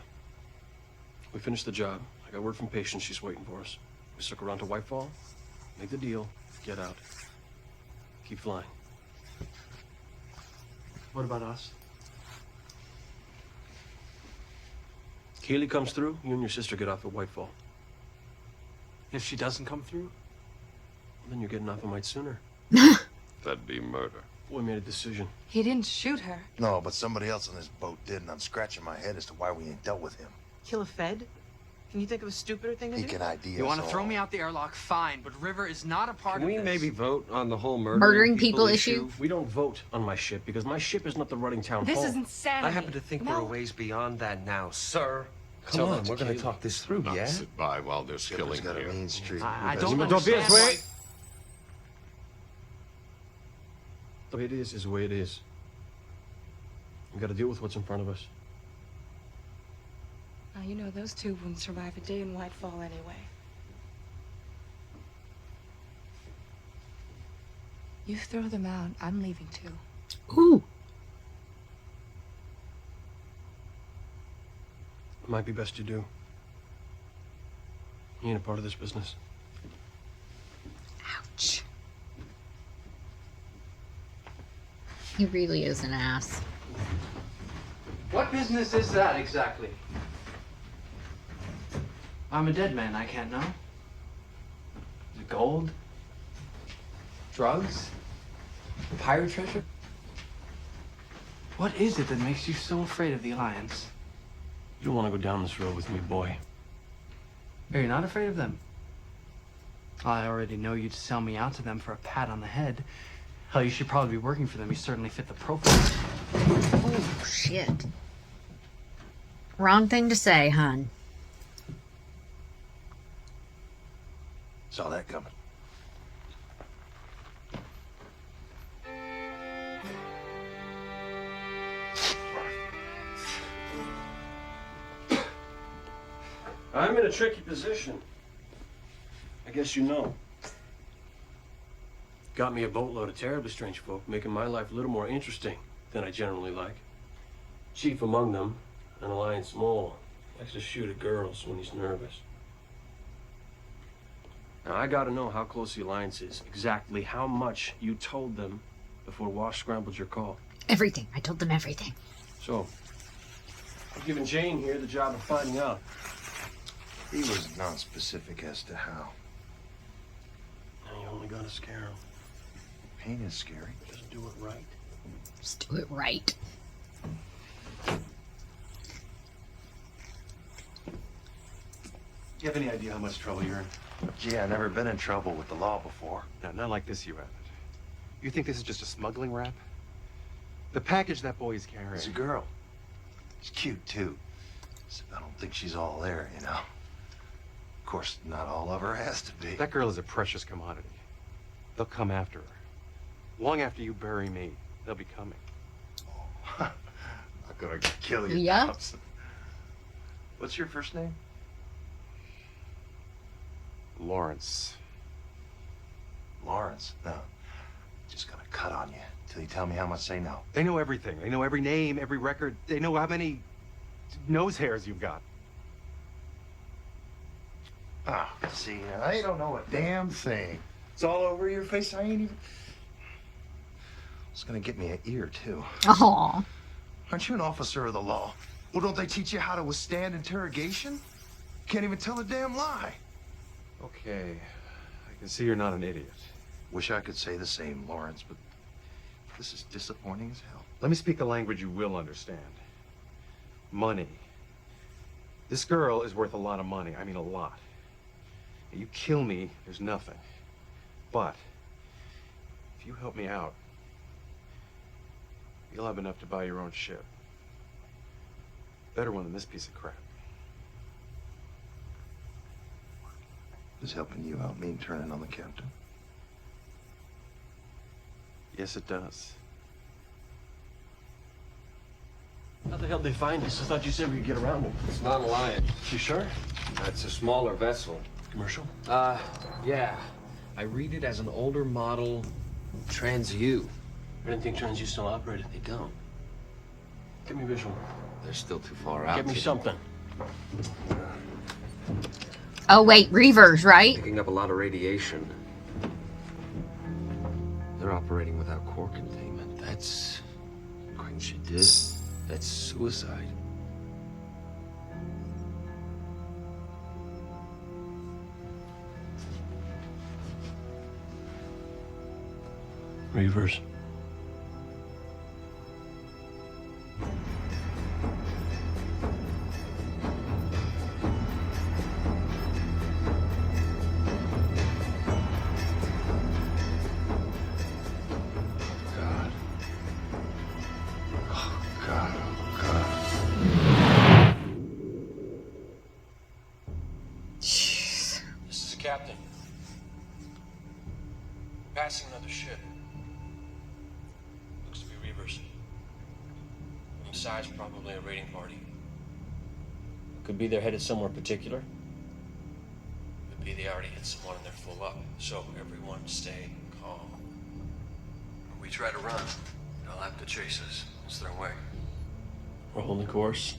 We finished the job. I got word from Patience, she's waiting for us. We stuck around to Whitefall, make the deal, get out. Keep flying. What about us? Kaylee comes through, you and your sister get off at Whitefall. If she doesn't come through? Well, then you're getting off a mite sooner. That'd be murder. We made a decision. He didn't shoot her. No, but somebody else on this boat did, and I'm scratching my head as to why we ain't dealt with him. Kill a Fed? Can you think of a stupider thing to He do? can ID You want us to throw all. me out the airlock? Fine, but River is not a part Can of we this. maybe vote on the whole Murdering people issue? We don't vote on my ship because my ship is not the running town This hall. is insanity. I happen to think we're a ways beyond that now, sir. Come Tell on, that we're to gonna Kaylee. talk this through, Not yeah? sit by while there's Skipper's killing got a here. mean streak. I We don't better- Don't be understand afraid. why- The way it is the way it is. We got to deal with what's in front of us. Now, you know those two wouldn't survive a day in Whitefall anyway. You throw them out, I'm leaving too. Ooh. It might be best you do. You ain't a part of this business. Ouch. He really is an ass. What business is that exactly? I'm a dead man, I can't know. Is it gold? Drugs? Pirate treasure? What is it that makes you so afraid of the Alliance? You don't want to go down this road with me, boy. Are you not afraid of them? I already know you'd sell me out to them for a pat on the head. Hell, you should probably be working for them. You certainly fit the profile. Oh, shit. Wrong thing to say, hun. Saw that coming. I'm in a tricky position. I guess you know. Got me a boatload of terribly strange folk, making my life a little more interesting than I generally like. Chief among them, an Alliance mole, likes to shoot at girls when he's nervous. Now, I gotta know how close the Alliance is, exactly how much you told them before Wash scrambled your call. Everything. I told them everything. So, I'm giving Jane here the job of finding out. He was non-specific as to how. Now you only gotta scare him. Pain is scary. Just do it right. Just do it right. You have any idea how much trouble you're in? Gee, I've never been in trouble with the law before. No, not like this, you haven't. You think this is just a smuggling rap? The package that boy is carrying. It's a girl. She's cute, too. So I don't think she's all there, you know. Of course, not all of her has to be. That girl is a precious commodity. They'll come after her. Long after you bury me, they'll be coming. I'm gonna kill you, Yeah. Thompson. What's your first name? Lawrence. Lawrence? No. Just gonna cut on you till you tell me how much they know. They know everything. They know every name, every record. They know how many nose hairs you've got. Ah, see, I don't know a damn thing. It's all over your face. I ain't even... It's gonna get me an ear, too. Aw. Aren't you an officer of the law? Well, don't they teach you how to withstand interrogation? Can't even tell a damn lie. Okay. I can see you're not an idiot. Wish I could say the same, Lawrence, but this is disappointing as hell. Let me speak the language you will understand. Money. This girl is worth a lot of money. I mean, a lot. You kill me, there's nothing. But if you help me out, you'll have enough to buy your own ship. Better one than this piece of crap. Does helping you out mean turning on the captain? Yes, it does. How the hell did they find us? I thought you said we could get around them. It's not a lion. You sure? It's a smaller vessel. Commercial? Yeah. I read it as an older model Trans-U. I didn't think Trans-U still operated. They don't. Give me a visual. They're still too far out. Get me something. Oh, wait. Reavers, right? Picking up a lot of radiation. They're operating without core containment. That's... According to this, that's suicide. Reavers. Jeez. This is the captain. Passing another ship. Looks to be Reavers. From the size, probably a raiding party. Could be they're headed somewhere particular. Could be they already hit someone and they're full up. So everyone stay calm. When we try to run, they'll have to chase us. It's their way. We're holding course.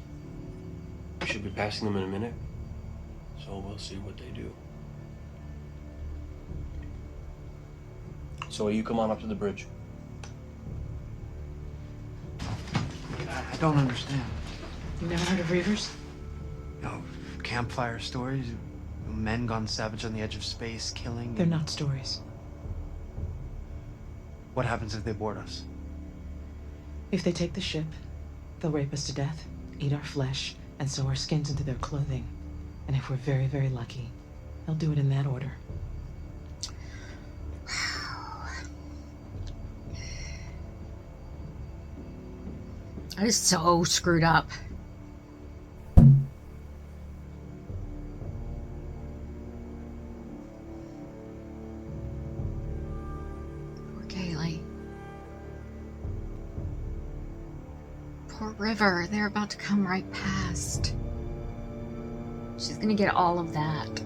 We should be passing them in a minute. So we'll see what they do. So you come on up to the bridge. I don't understand. You never heard of Reavers? No, campfire stories, men gone savage on the edge of space, killing. They're not stories. What happens if they board us? If they take the ship, they'll rape us to death, eat our flesh, and sew our skins into their clothing. And if we're very, very lucky, they'll do it in that order. That is so screwed up. Poor Kaylee. Poor River. They're about to come right past. She's gonna get all of that.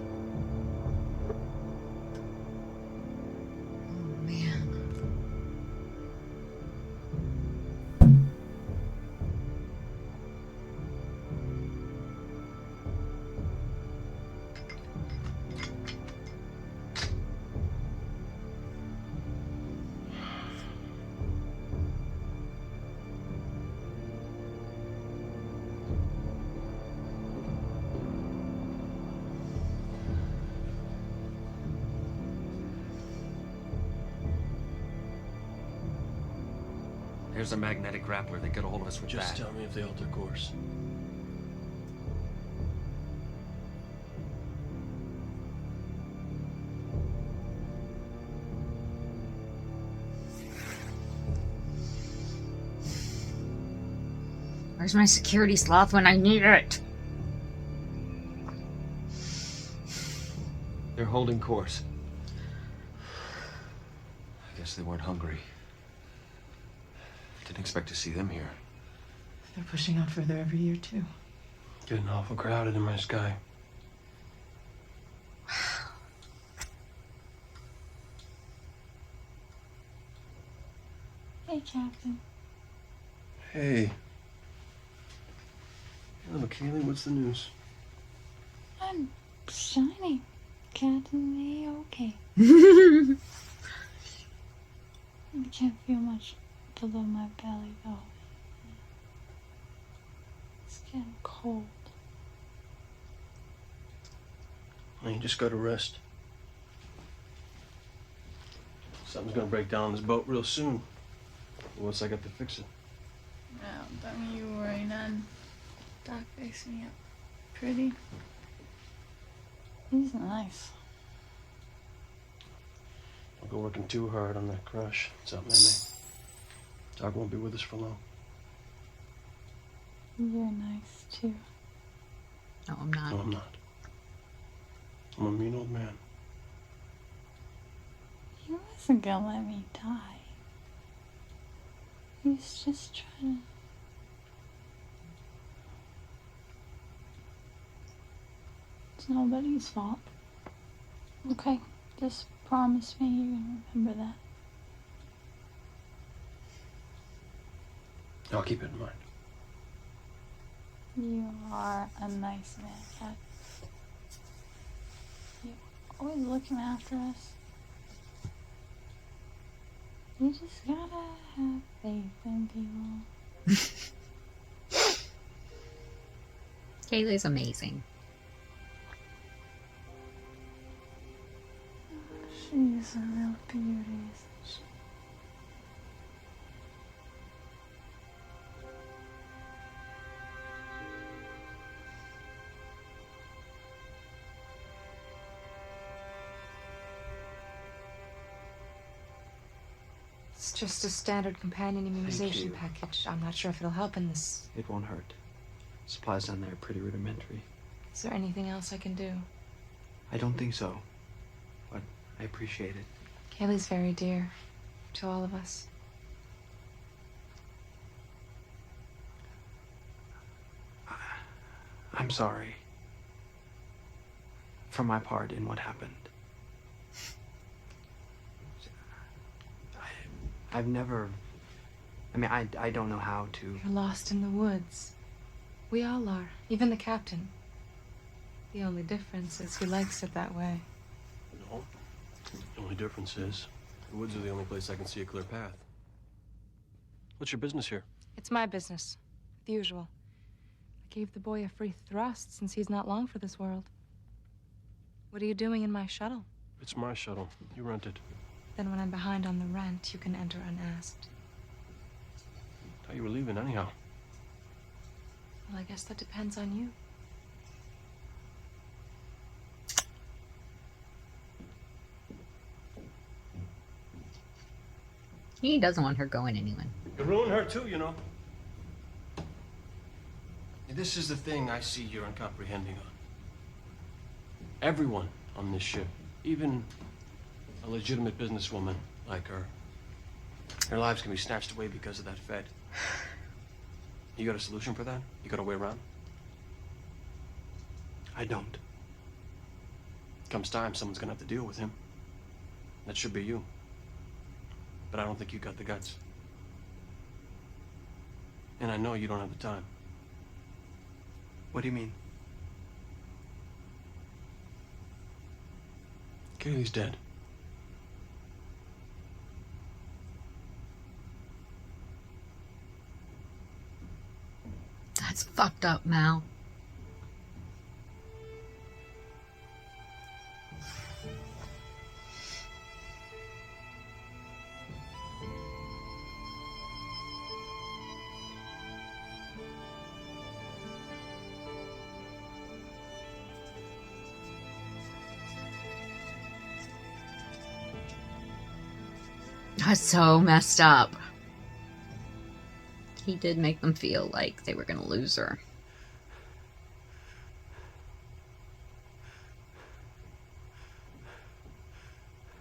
Oh, man. Here's a magnetic grappler that get a hold of us with Just that. tell me if they alter course. Where's my security sloth when I need it? They're holding course. I guess they weren't hungry. Didn't expect to see them here. They're pushing out further every year, too. Getting awful crowded in my sky. Hey, Captain. Hey. Hello, Kaylee, what's the news? I'm shining. Captain A-okay. I can't feel much below my belly, though. It's getting cold. Well, you just gotta rest. Something's gonna break down on this boat real soon. What's I got to fix it? No, don't you worry none. Doc fixed me up. Pretty. He's nice. Don't go working too hard on that crush. What's up, Mammy? Doc won't be with us for long. You're nice, too. No, I'm not. No, I'm not. I'm a mean old man. He wasn't gonna let me die. He was just trying to... It's nobody's fault. Okay, just promise me you're gonna remember that. I'll keep it in mind. You are a nice man, Cat. You're always looking after us. You just gotta have faith in people. Kaylee's amazing. She's a real beauty, isn't she? It's just a standard companion immunization package. I'm not sure if it'll help in this. It won't hurt. Supplies down there are pretty rudimentary. Is there anything else I can do? I don't think so, but I appreciate it. Kaylee's very dear to all of us. I'm sorry for my part in what happened. I've never... I mean, I don't know how to... You're lost in the woods. We all are, even the captain. The only difference is he likes it that way. No. The only difference is the woods are the only place I can see a clear path. What's your business here? It's my business, the usual. I gave the boy a free thrust since he's not long for this world. What are you doing in my shuttle? It's my shuttle. You rent it. Then when I'm behind on the rent, you can enter unasked. Thought you were leaving anyhow. Well, I guess that depends on you. He doesn't want her going anyway. You ruin her too, you know. This is the thing I see you're uncomprehending on. Everyone on this ship, even a legitimate businesswoman like her, their lives can be snatched away because of that Fed. You got a solution for that? You got a way around? I don't. Comes time, someone's gonna have to deal with him. That should be you. But I don't think you got the guts. And I know you don't have the time. What do you mean? Kaylee's dead. That's fucked up, Mal. That's so messed up. He did make them feel like they were gonna lose her.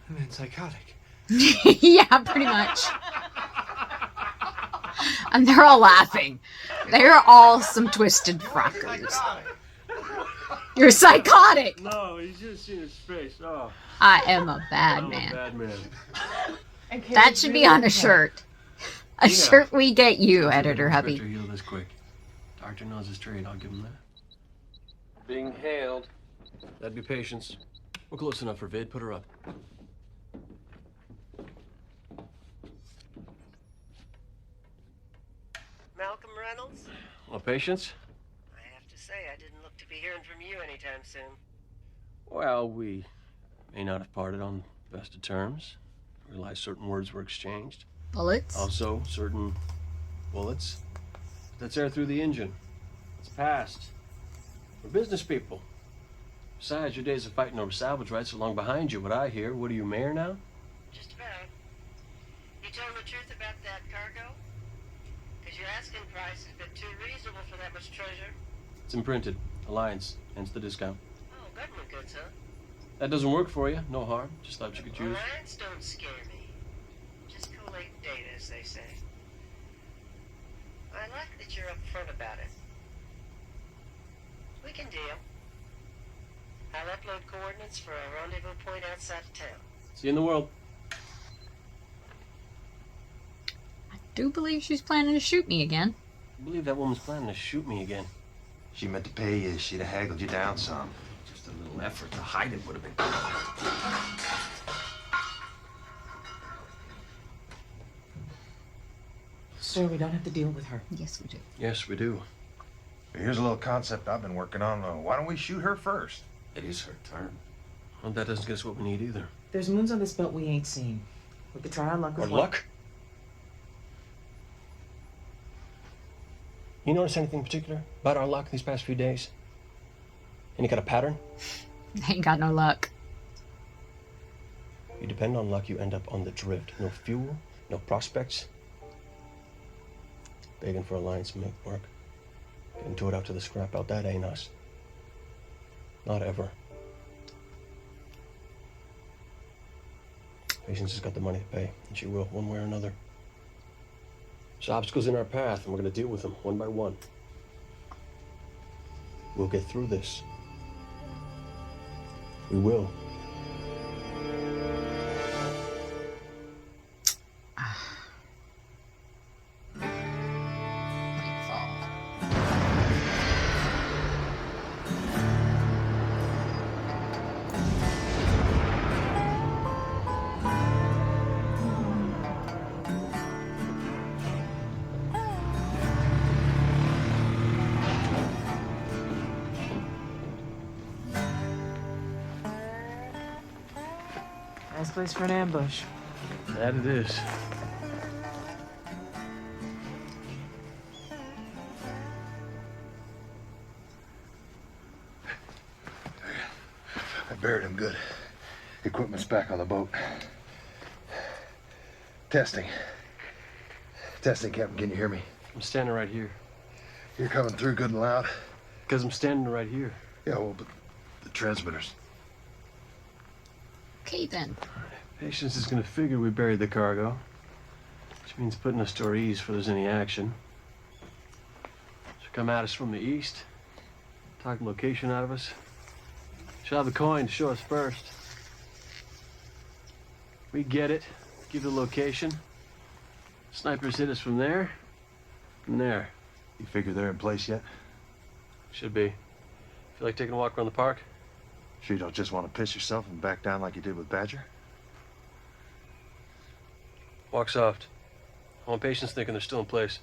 I mean, psychotic. Yeah, pretty much. And they're all laughing. They're all some twisted fuckers. You're psychotic. No, he's just seen his face. Oh. I am a bad man. I'm a bad man. That should be on a shirt. A shirt we get you, editor hubby. Heal this quick. Doctor knows his trade. I'll give him that. Being hailed. That'd be patience. We're close enough for vid. Put her up. Malcolm Reynolds? Well, patience? I have to say, I didn't look to be hearing from you anytime soon. Well, we may not have parted on best of terms. I realize certain words were exchanged. Bullets? Also, certain bullets. That's air through the engine. It's past. We're business people. Besides, your days of fighting over salvage rights are long behind you. What I hear, what are you, mayor now? Just about. You telling the truth about that cargo? Because your asking price has been too reasonable for that much treasure. It's imprinted. Alliance. Hence the discount. Oh, government goods, huh? That doesn't work for you. No harm. Just thought you could choose. Alliance don't scare me. Just collate data, as they say. I like that you're upfront about it. We can deal. I'll upload coordinates for a rendezvous point outside of town. See you in the world. I do believe she's planning to shoot me again. I believe that woman's planning to shoot me again. She meant to pay you. She'd have haggled you down some. Just a little effort to hide it would have been. Sir, we don't have to deal with her. Yes, we do. Yes, we do. Here's a little concept I've been working on. Why don't we shoot her first? It is her turn. Well, that doesn't get us what we need either. There's moons on this belt we ain't seen. We could try our luck with Our one. luck? You notice anything particular about our luck these past few days? Any kind of pattern? They ain't got no luck. You depend on luck, you end up on the drift. No fuel, No prospects. Begging for alliance to make work. Getting towed out to the scrap out, that ain't us. Not ever. Patience has got the money to pay, and she will, one way or another. There's obstacles in our path, and we're gonna deal with them, one by one. We'll get through this. We will. Nice place for an ambush. That it is. I buried him good. Equipment's back on the boat. Testing. Testing, Captain, can you hear me? I'm standing right here. You're coming through good and loud? Because I'm standing right here. Yeah, well, but the transmitters. Okay, then. Patience is gonna figure we buried the cargo, which means putting us to our ease if there's any action. She'll come at us from the east, talk location out of us. She'll have the coin to show us first. We get it, give the location. Snipers hit us from there, from there. You figure they're in place yet? Should be. Feel like taking a walk around the park? Sure you don't just want to piss yourself and back down like you did with Badger? Walk soft. I want Patience thinking they're still in place.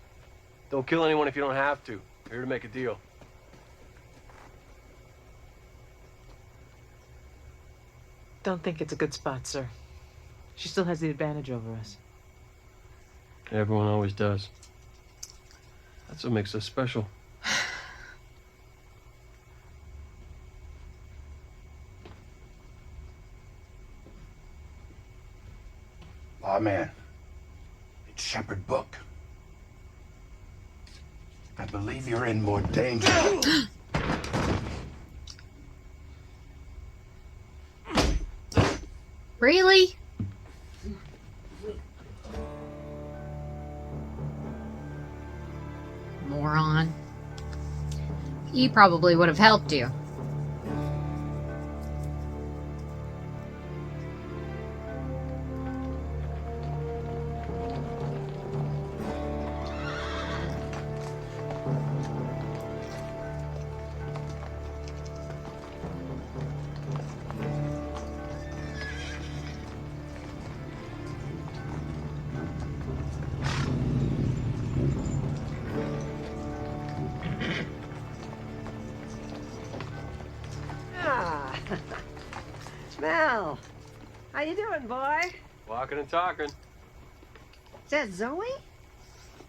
Don't kill anyone if you don't have to. We're here to make a deal. Don't think it's a good spot, sir. She still has the advantage over us. Everyone always does. That's what makes us special. Oh, man. It's Shepherd Book. I believe you're in more danger. Really? Moron. He probably would have helped you. Mel, how you doing, boy? Walking and talking. Is that Zoe?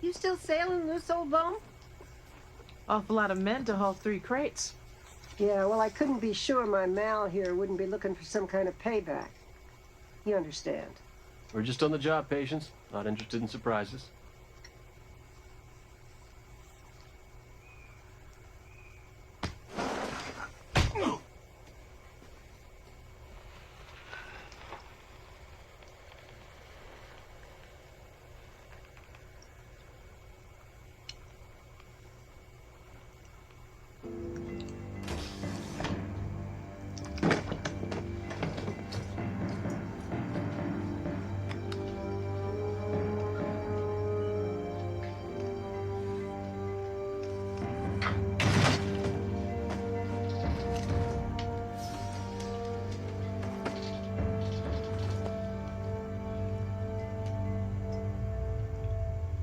You still sailing loose, old bum? Awful lot of men to haul 3 crates. Yeah, well, I couldn't be sure my Mal here wouldn't be looking for some kind of payback. You understand? We're just on the job, Patience. Not interested in surprises.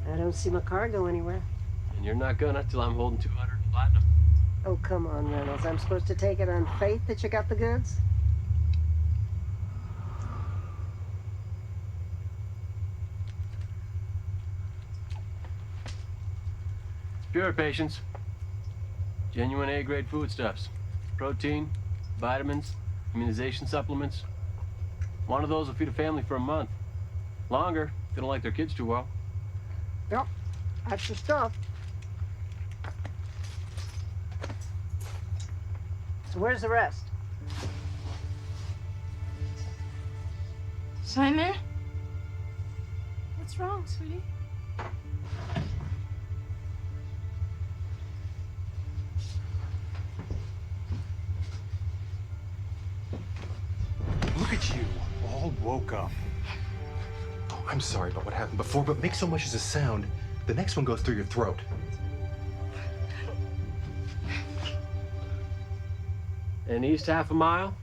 I don't see my cargo anywhere. And you're not gonna till I'm holding 200 platinum. Oh, come on, Reynolds. I'm supposed to take it on faith that you got the goods? Pure Patience. Genuine A-grade foodstuffs. Protein, vitamins, immunization supplements. One of those will feed a family for a month. Longer, They don't like their kids too well. Yep, that's the stuff. So where's the rest? Simon? What's wrong, sweetie? Look at you, all woke up. Oh, I'm sorry about what happened before, but make so much as a sound, the next one goes through your throat. And east half a mile,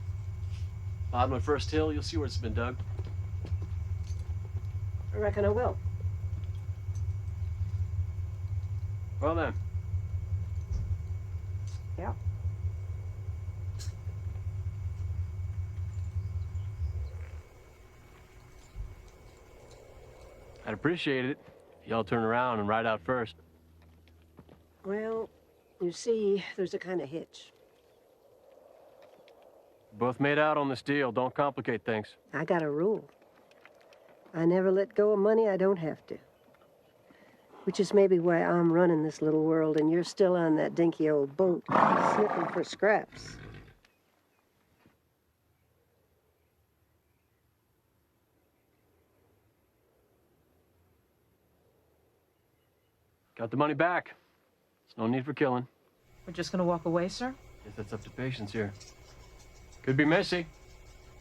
bottom of first hill, you'll see where it's been dug. I reckon I will. Well then. Yeah. I'd appreciate it. Y'all turn around and ride out first. Well, you see, there's a kind of hitch. Both made out on this deal. Don't complicate things. I got a rule. I never let go of money I don't have to. Which is maybe why I'm running this little world and you're still on that dinky old boat, sniffing for scraps. Got the money back. There's no need for killing. We're just gonna walk away, sir? Guess that's up to patience here. Could be messy.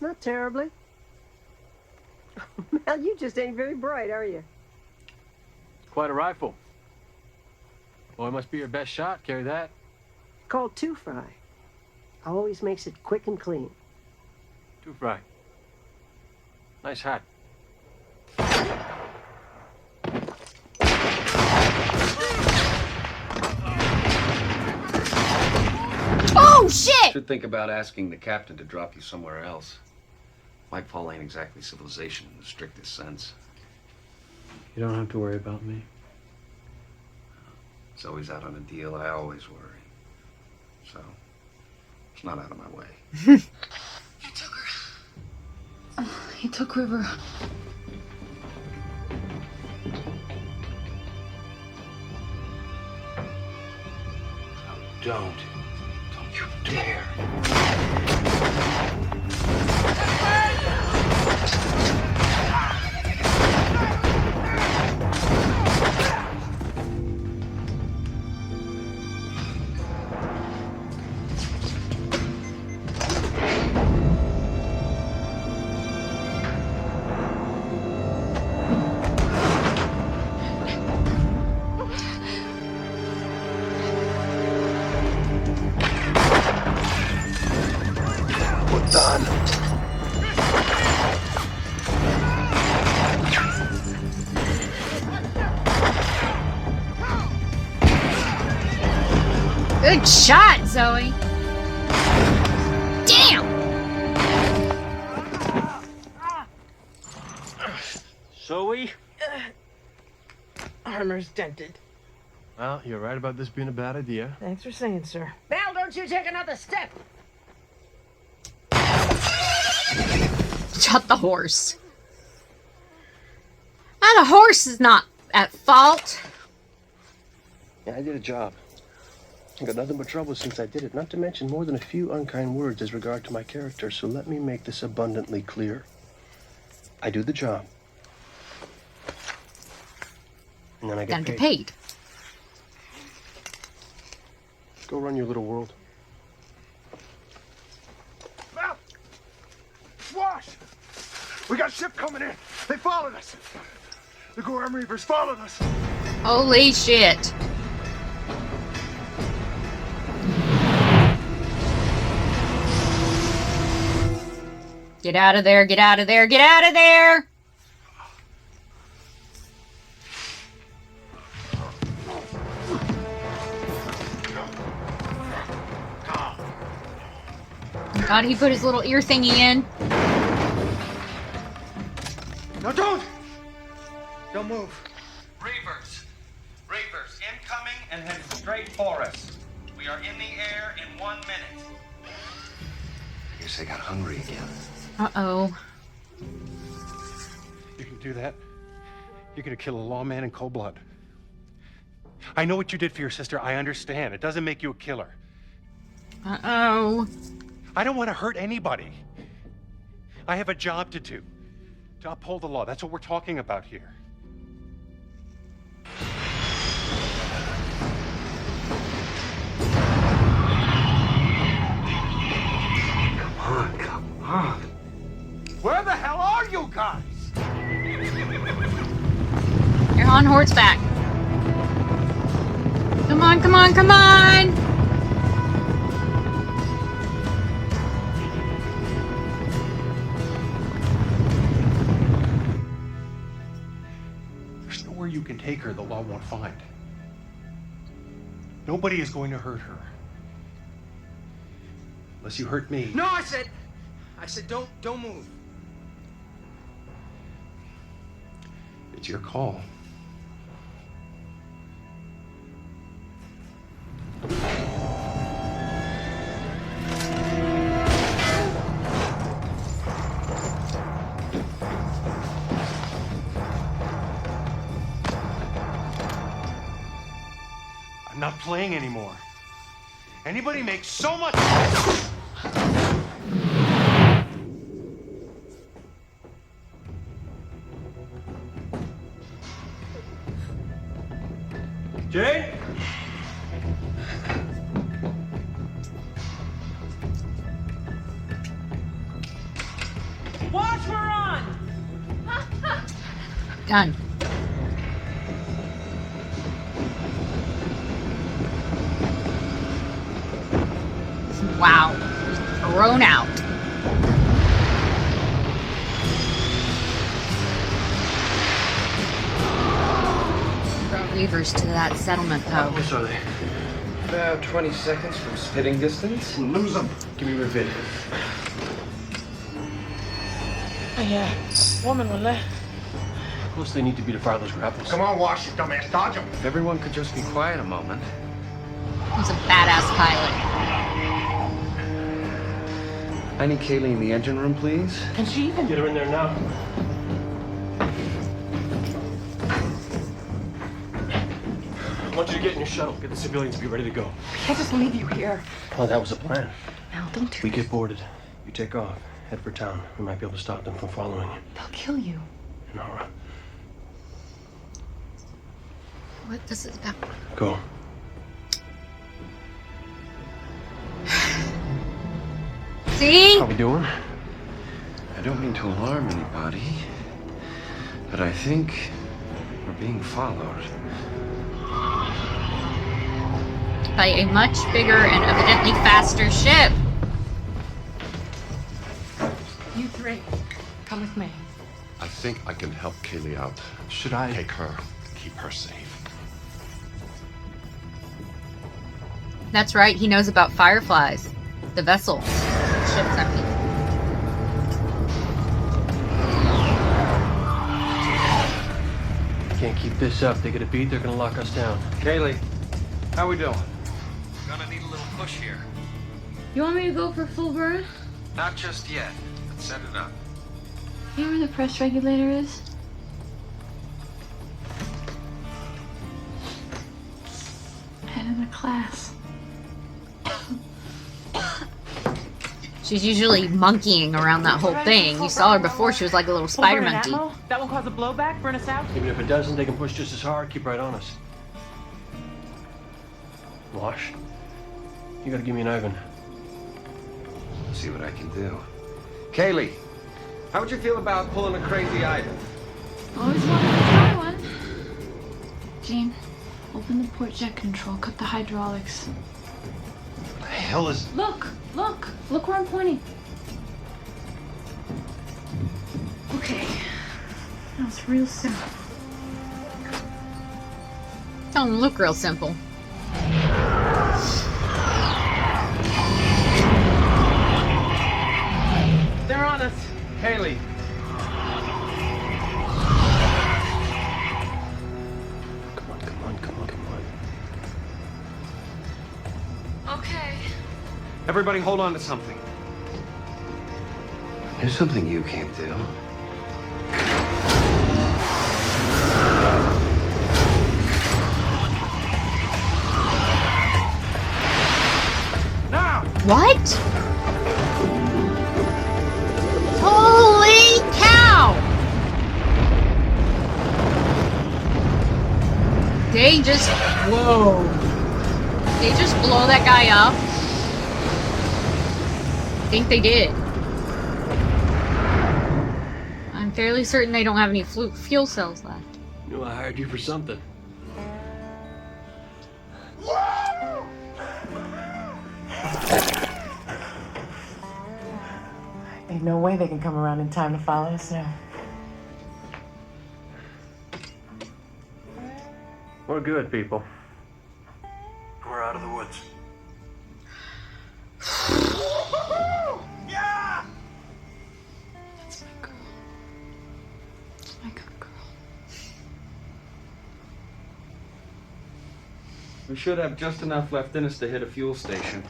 Not terribly. Well, you just ain't very bright, are you? Quite a rifle. Boy, must be your best shot. Carry that. Called two-fry. Always makes it quick and clean. Two fry. Nice hat. Oh, shit! Should think about asking the captain to drop you somewhere else. Nightfall ain't exactly civilization in the strictest sense. You don't have to worry about me. He's always out on a deal. I always worry. So, it's not out of my way. He took her. Oh, he took River. Don't you dare. Good shot, Zoe. Damn! Zoe? Armor's dented. Well, you're right about this being a bad idea. Thanks for saying, sir. Mel, don't you take another step! Shot the horse. Now, the horse is not at fault. Yeah, I did a job. I got nothing but trouble since I did it, not to mention more than a few unkind words as regard to my character, so let me make this abundantly clear. I do the job. And then I get paid. Go run your little world. Mel! Wash! We got a ship coming in. They followed us. The Gorham Reapers followed us. Holy shit. Get out of there, get out of there, get out of there! God, he put his little ear thingy in. No, don't! Don't move. Reapers, incoming and head straight for us. We are in the air in 1 minute. I guess I got hungry again. Uh-oh. You can do that. You're gonna kill a lawman in cold blood. I know what you did for your sister. I understand. It doesn't make you a killer. Uh-oh. I don't want to hurt anybody. I have a job to do. To uphold the law. That's what we're talking about here. Come on. Where the hell are you guys? You're on horseback. Come on, come on, come on! There's nowhere you can take her the law won't find. Nobody is going to hurt her. Unless you hurt me. No, I said don't move. It's your call. I'm not playing anymore. Anybody makes so much. Jane? Watch, we're on! Done. Wow. Thrown out. Brought Reavers to that settlement, though. How close are they? About 20 seconds from spitting distance. Lose them. Give me revid. Woman, will let. How close they need to be to fire those grapples? Come on, Wash, you dumbass. Dodge them. If everyone could just be quiet a moment. He's a badass pilot. I need Kaylee in the engine room, please. Can she even? Get her in there now. I want you to get in your shuttle. Get the civilians to be ready to go. I can't just leave you here. Oh, that was the plan. Now, don't do We get boarded. You take off. Head for town. We might be able to stop them from following you. They'll kill you. Nora. What does it about? Go. See? How we doing? I don't mean to alarm anybody, but I think we're being followed. By a much bigger and evidently faster ship. You three, come with me. I think I can help Kaylee out. Should I? Take her. Keep her safe. That's right, he knows about Fireflies. The vessel. Ships, I mean. Can't keep this up. They get a beat, they're gonna lock us down. Kaylee, how we doing? Gonna need a little push here. You want me to go for full burn? Not just yet, but set it up. You know where the press regulator is? Head of the class. She's usually monkeying around that whole thing. You saw her before, she was like a little spider Full burn, monkey. Admiral? That won't cause a blowback? Burn us out? Even if it doesn't, they can push just as hard. Keep right on us. Wash. You gotta give me an Ivan. I'll see what I can do. Kaylee, how would you feel about pulling a crazy Ivan? Always wanted to try one. Jean, open the port jet control. Cut the hydraulics. What the hell is... Look! Look! Look where I'm pointing. Okay. That was real simple. Don't look real simple. They're on us. Kaylee. Come on, come on, come on, come on. Okay. Everybody hold on to something. There's something you can't do. What? Holy cow! They just, whoa. They just blow that guy up? I think they did. I'm fairly certain they don't have any fuel cells left. You know I hired you for something. Ain't no way they can come around in time to follow us now. We're good, people. We're out of the woods. That's my girl. My good girl. We should have just enough left in us to hit a fuel station.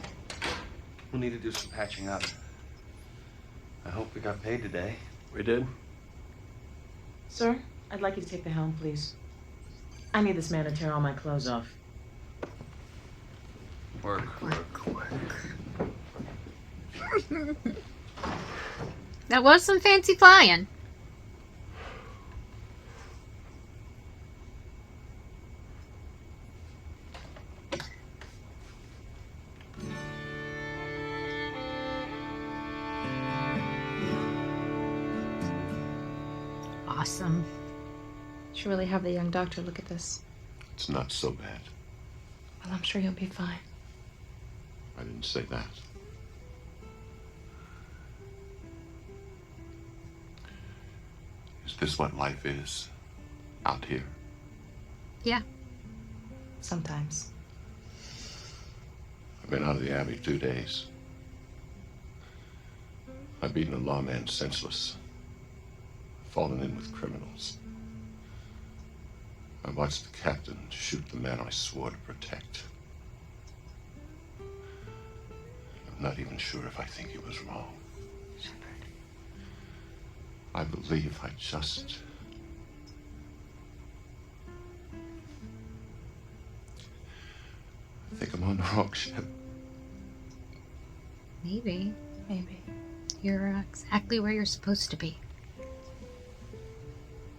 We'll need to do some patching up. I hope we got paid today. We did? Sir, I'd like you to take the helm, please. I need this man to tear all my clothes off. Work. That was some fancy flying. Awesome. Should really have the young doctor look at this. It's not so bad. Well, I'm sure you'll be fine. I didn't say that. Is this what life is out here? Yeah. Sometimes. I've been out of the Abbey 2 days. I've beaten a lawman senseless. Fallen in with criminals. I watched the captain shoot the man I swore to protect. I'm not even sure if I think he was wrong. Shepard. I believe I just... I think I'm on the wrong ship. Maybe. Maybe. You're exactly where you're supposed to be.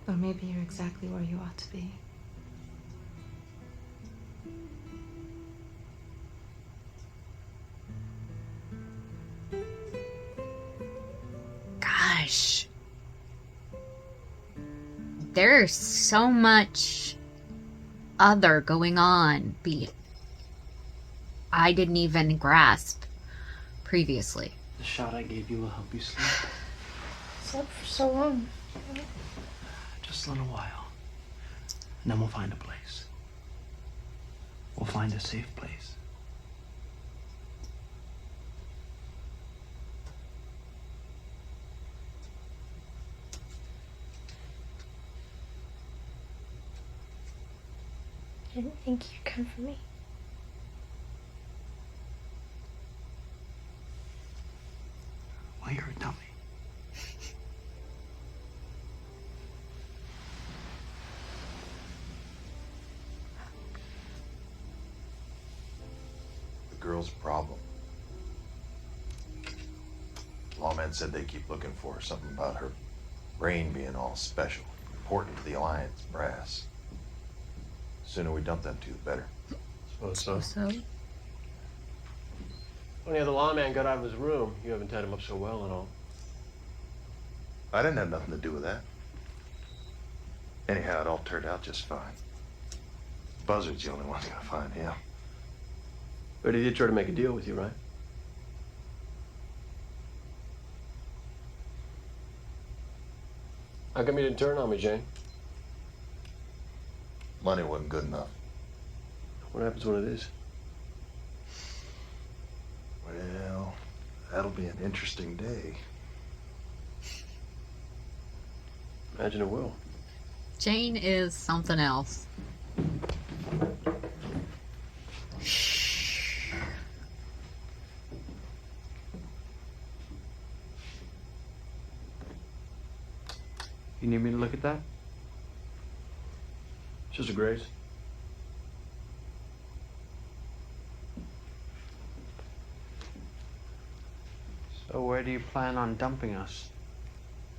Or maybe you're exactly where you ought to be. Gosh. There's so much other going on I didn't even grasp previously. The shot I gave you will help you sleep. Slept for so long. Just a little while. And then we'll find a place. We'll find a safe place. I didn't think you'd come for me. Well, you're a dummy. The girl's a problem. Lawman said they keep looking for her. Something about her brain being all special. Important to the Alliance brass. The sooner we dump them two, the better. Suppose so. Funny how the lawman got out of his room. You haven't tied him up so well and all. I didn't have nothing to do with that. Anyhow, it all turned out just fine. Buzzard's the only one gonna find him. But he did try to make a deal with you, right? How come you didn't turn on me, Jane? Money wasn't good enough. What happens when it is? Well, that'll be an interesting day. Imagine it will. Jane is something else. You need me to look at that? Just a grace. where do you plan on dumping us?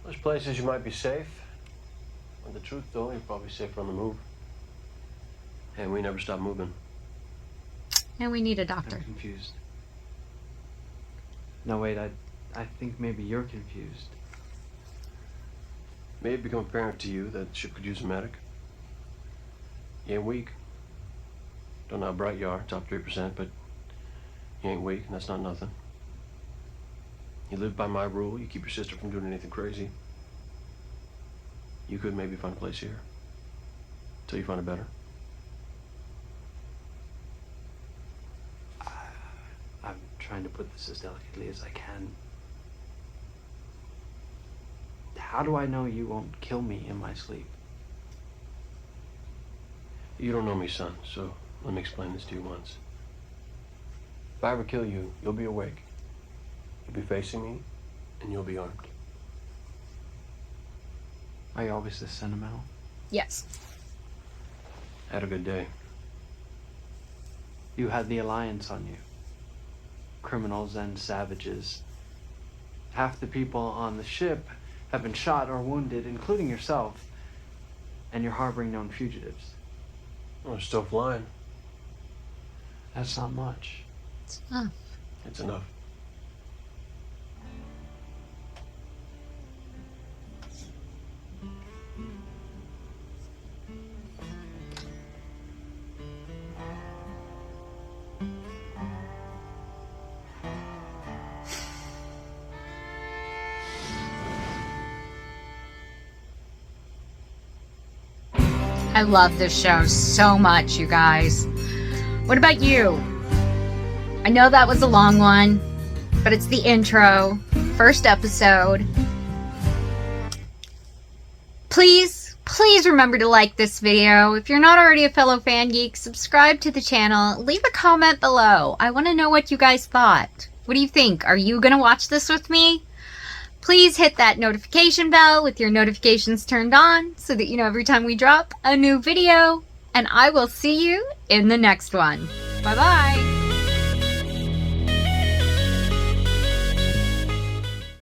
There's places you might be safe. But the truth, though, you're probably safer on the move. And we never stop moving. And we need a doctor. I'm confused. No, wait, I think maybe you're confused. May it become apparent to you that the ship could use a medic. You ain't weak. Don't know how bright you are, top 3%, but you ain't weak, and that's not nothing. You live by my rule, you keep your sister from doing anything crazy. You could maybe find a place here. Till you find a better. I'm trying to put this as delicately as I can. How do I know you won't kill me in my sleep? You don't know me, son, so let me explain this to you once. If I ever kill you, you'll be awake. You'll be facing me, and you'll be armed. Are you always this sentimental? Yes. Had a good day. You had the Alliance on you. Criminals and savages. Half the people on the ship have been shot or wounded, including yourself, and you're harboring known fugitives. Well, they're still flying. That's not much. It's enough. It's enough. I love this show so much, you guys. What about you? I know that was a long one, but it's the intro, first episode. Please remember to like this video. If you're not already a fellow fan geek, subscribe to the channel. Leave a comment below. I want to know what you guys thought. What do you think? Are you going to watch this with me? Please hit that notification bell with your notifications turned on so that you know every time we drop a new video. And I will see you in the next one. Bye-bye.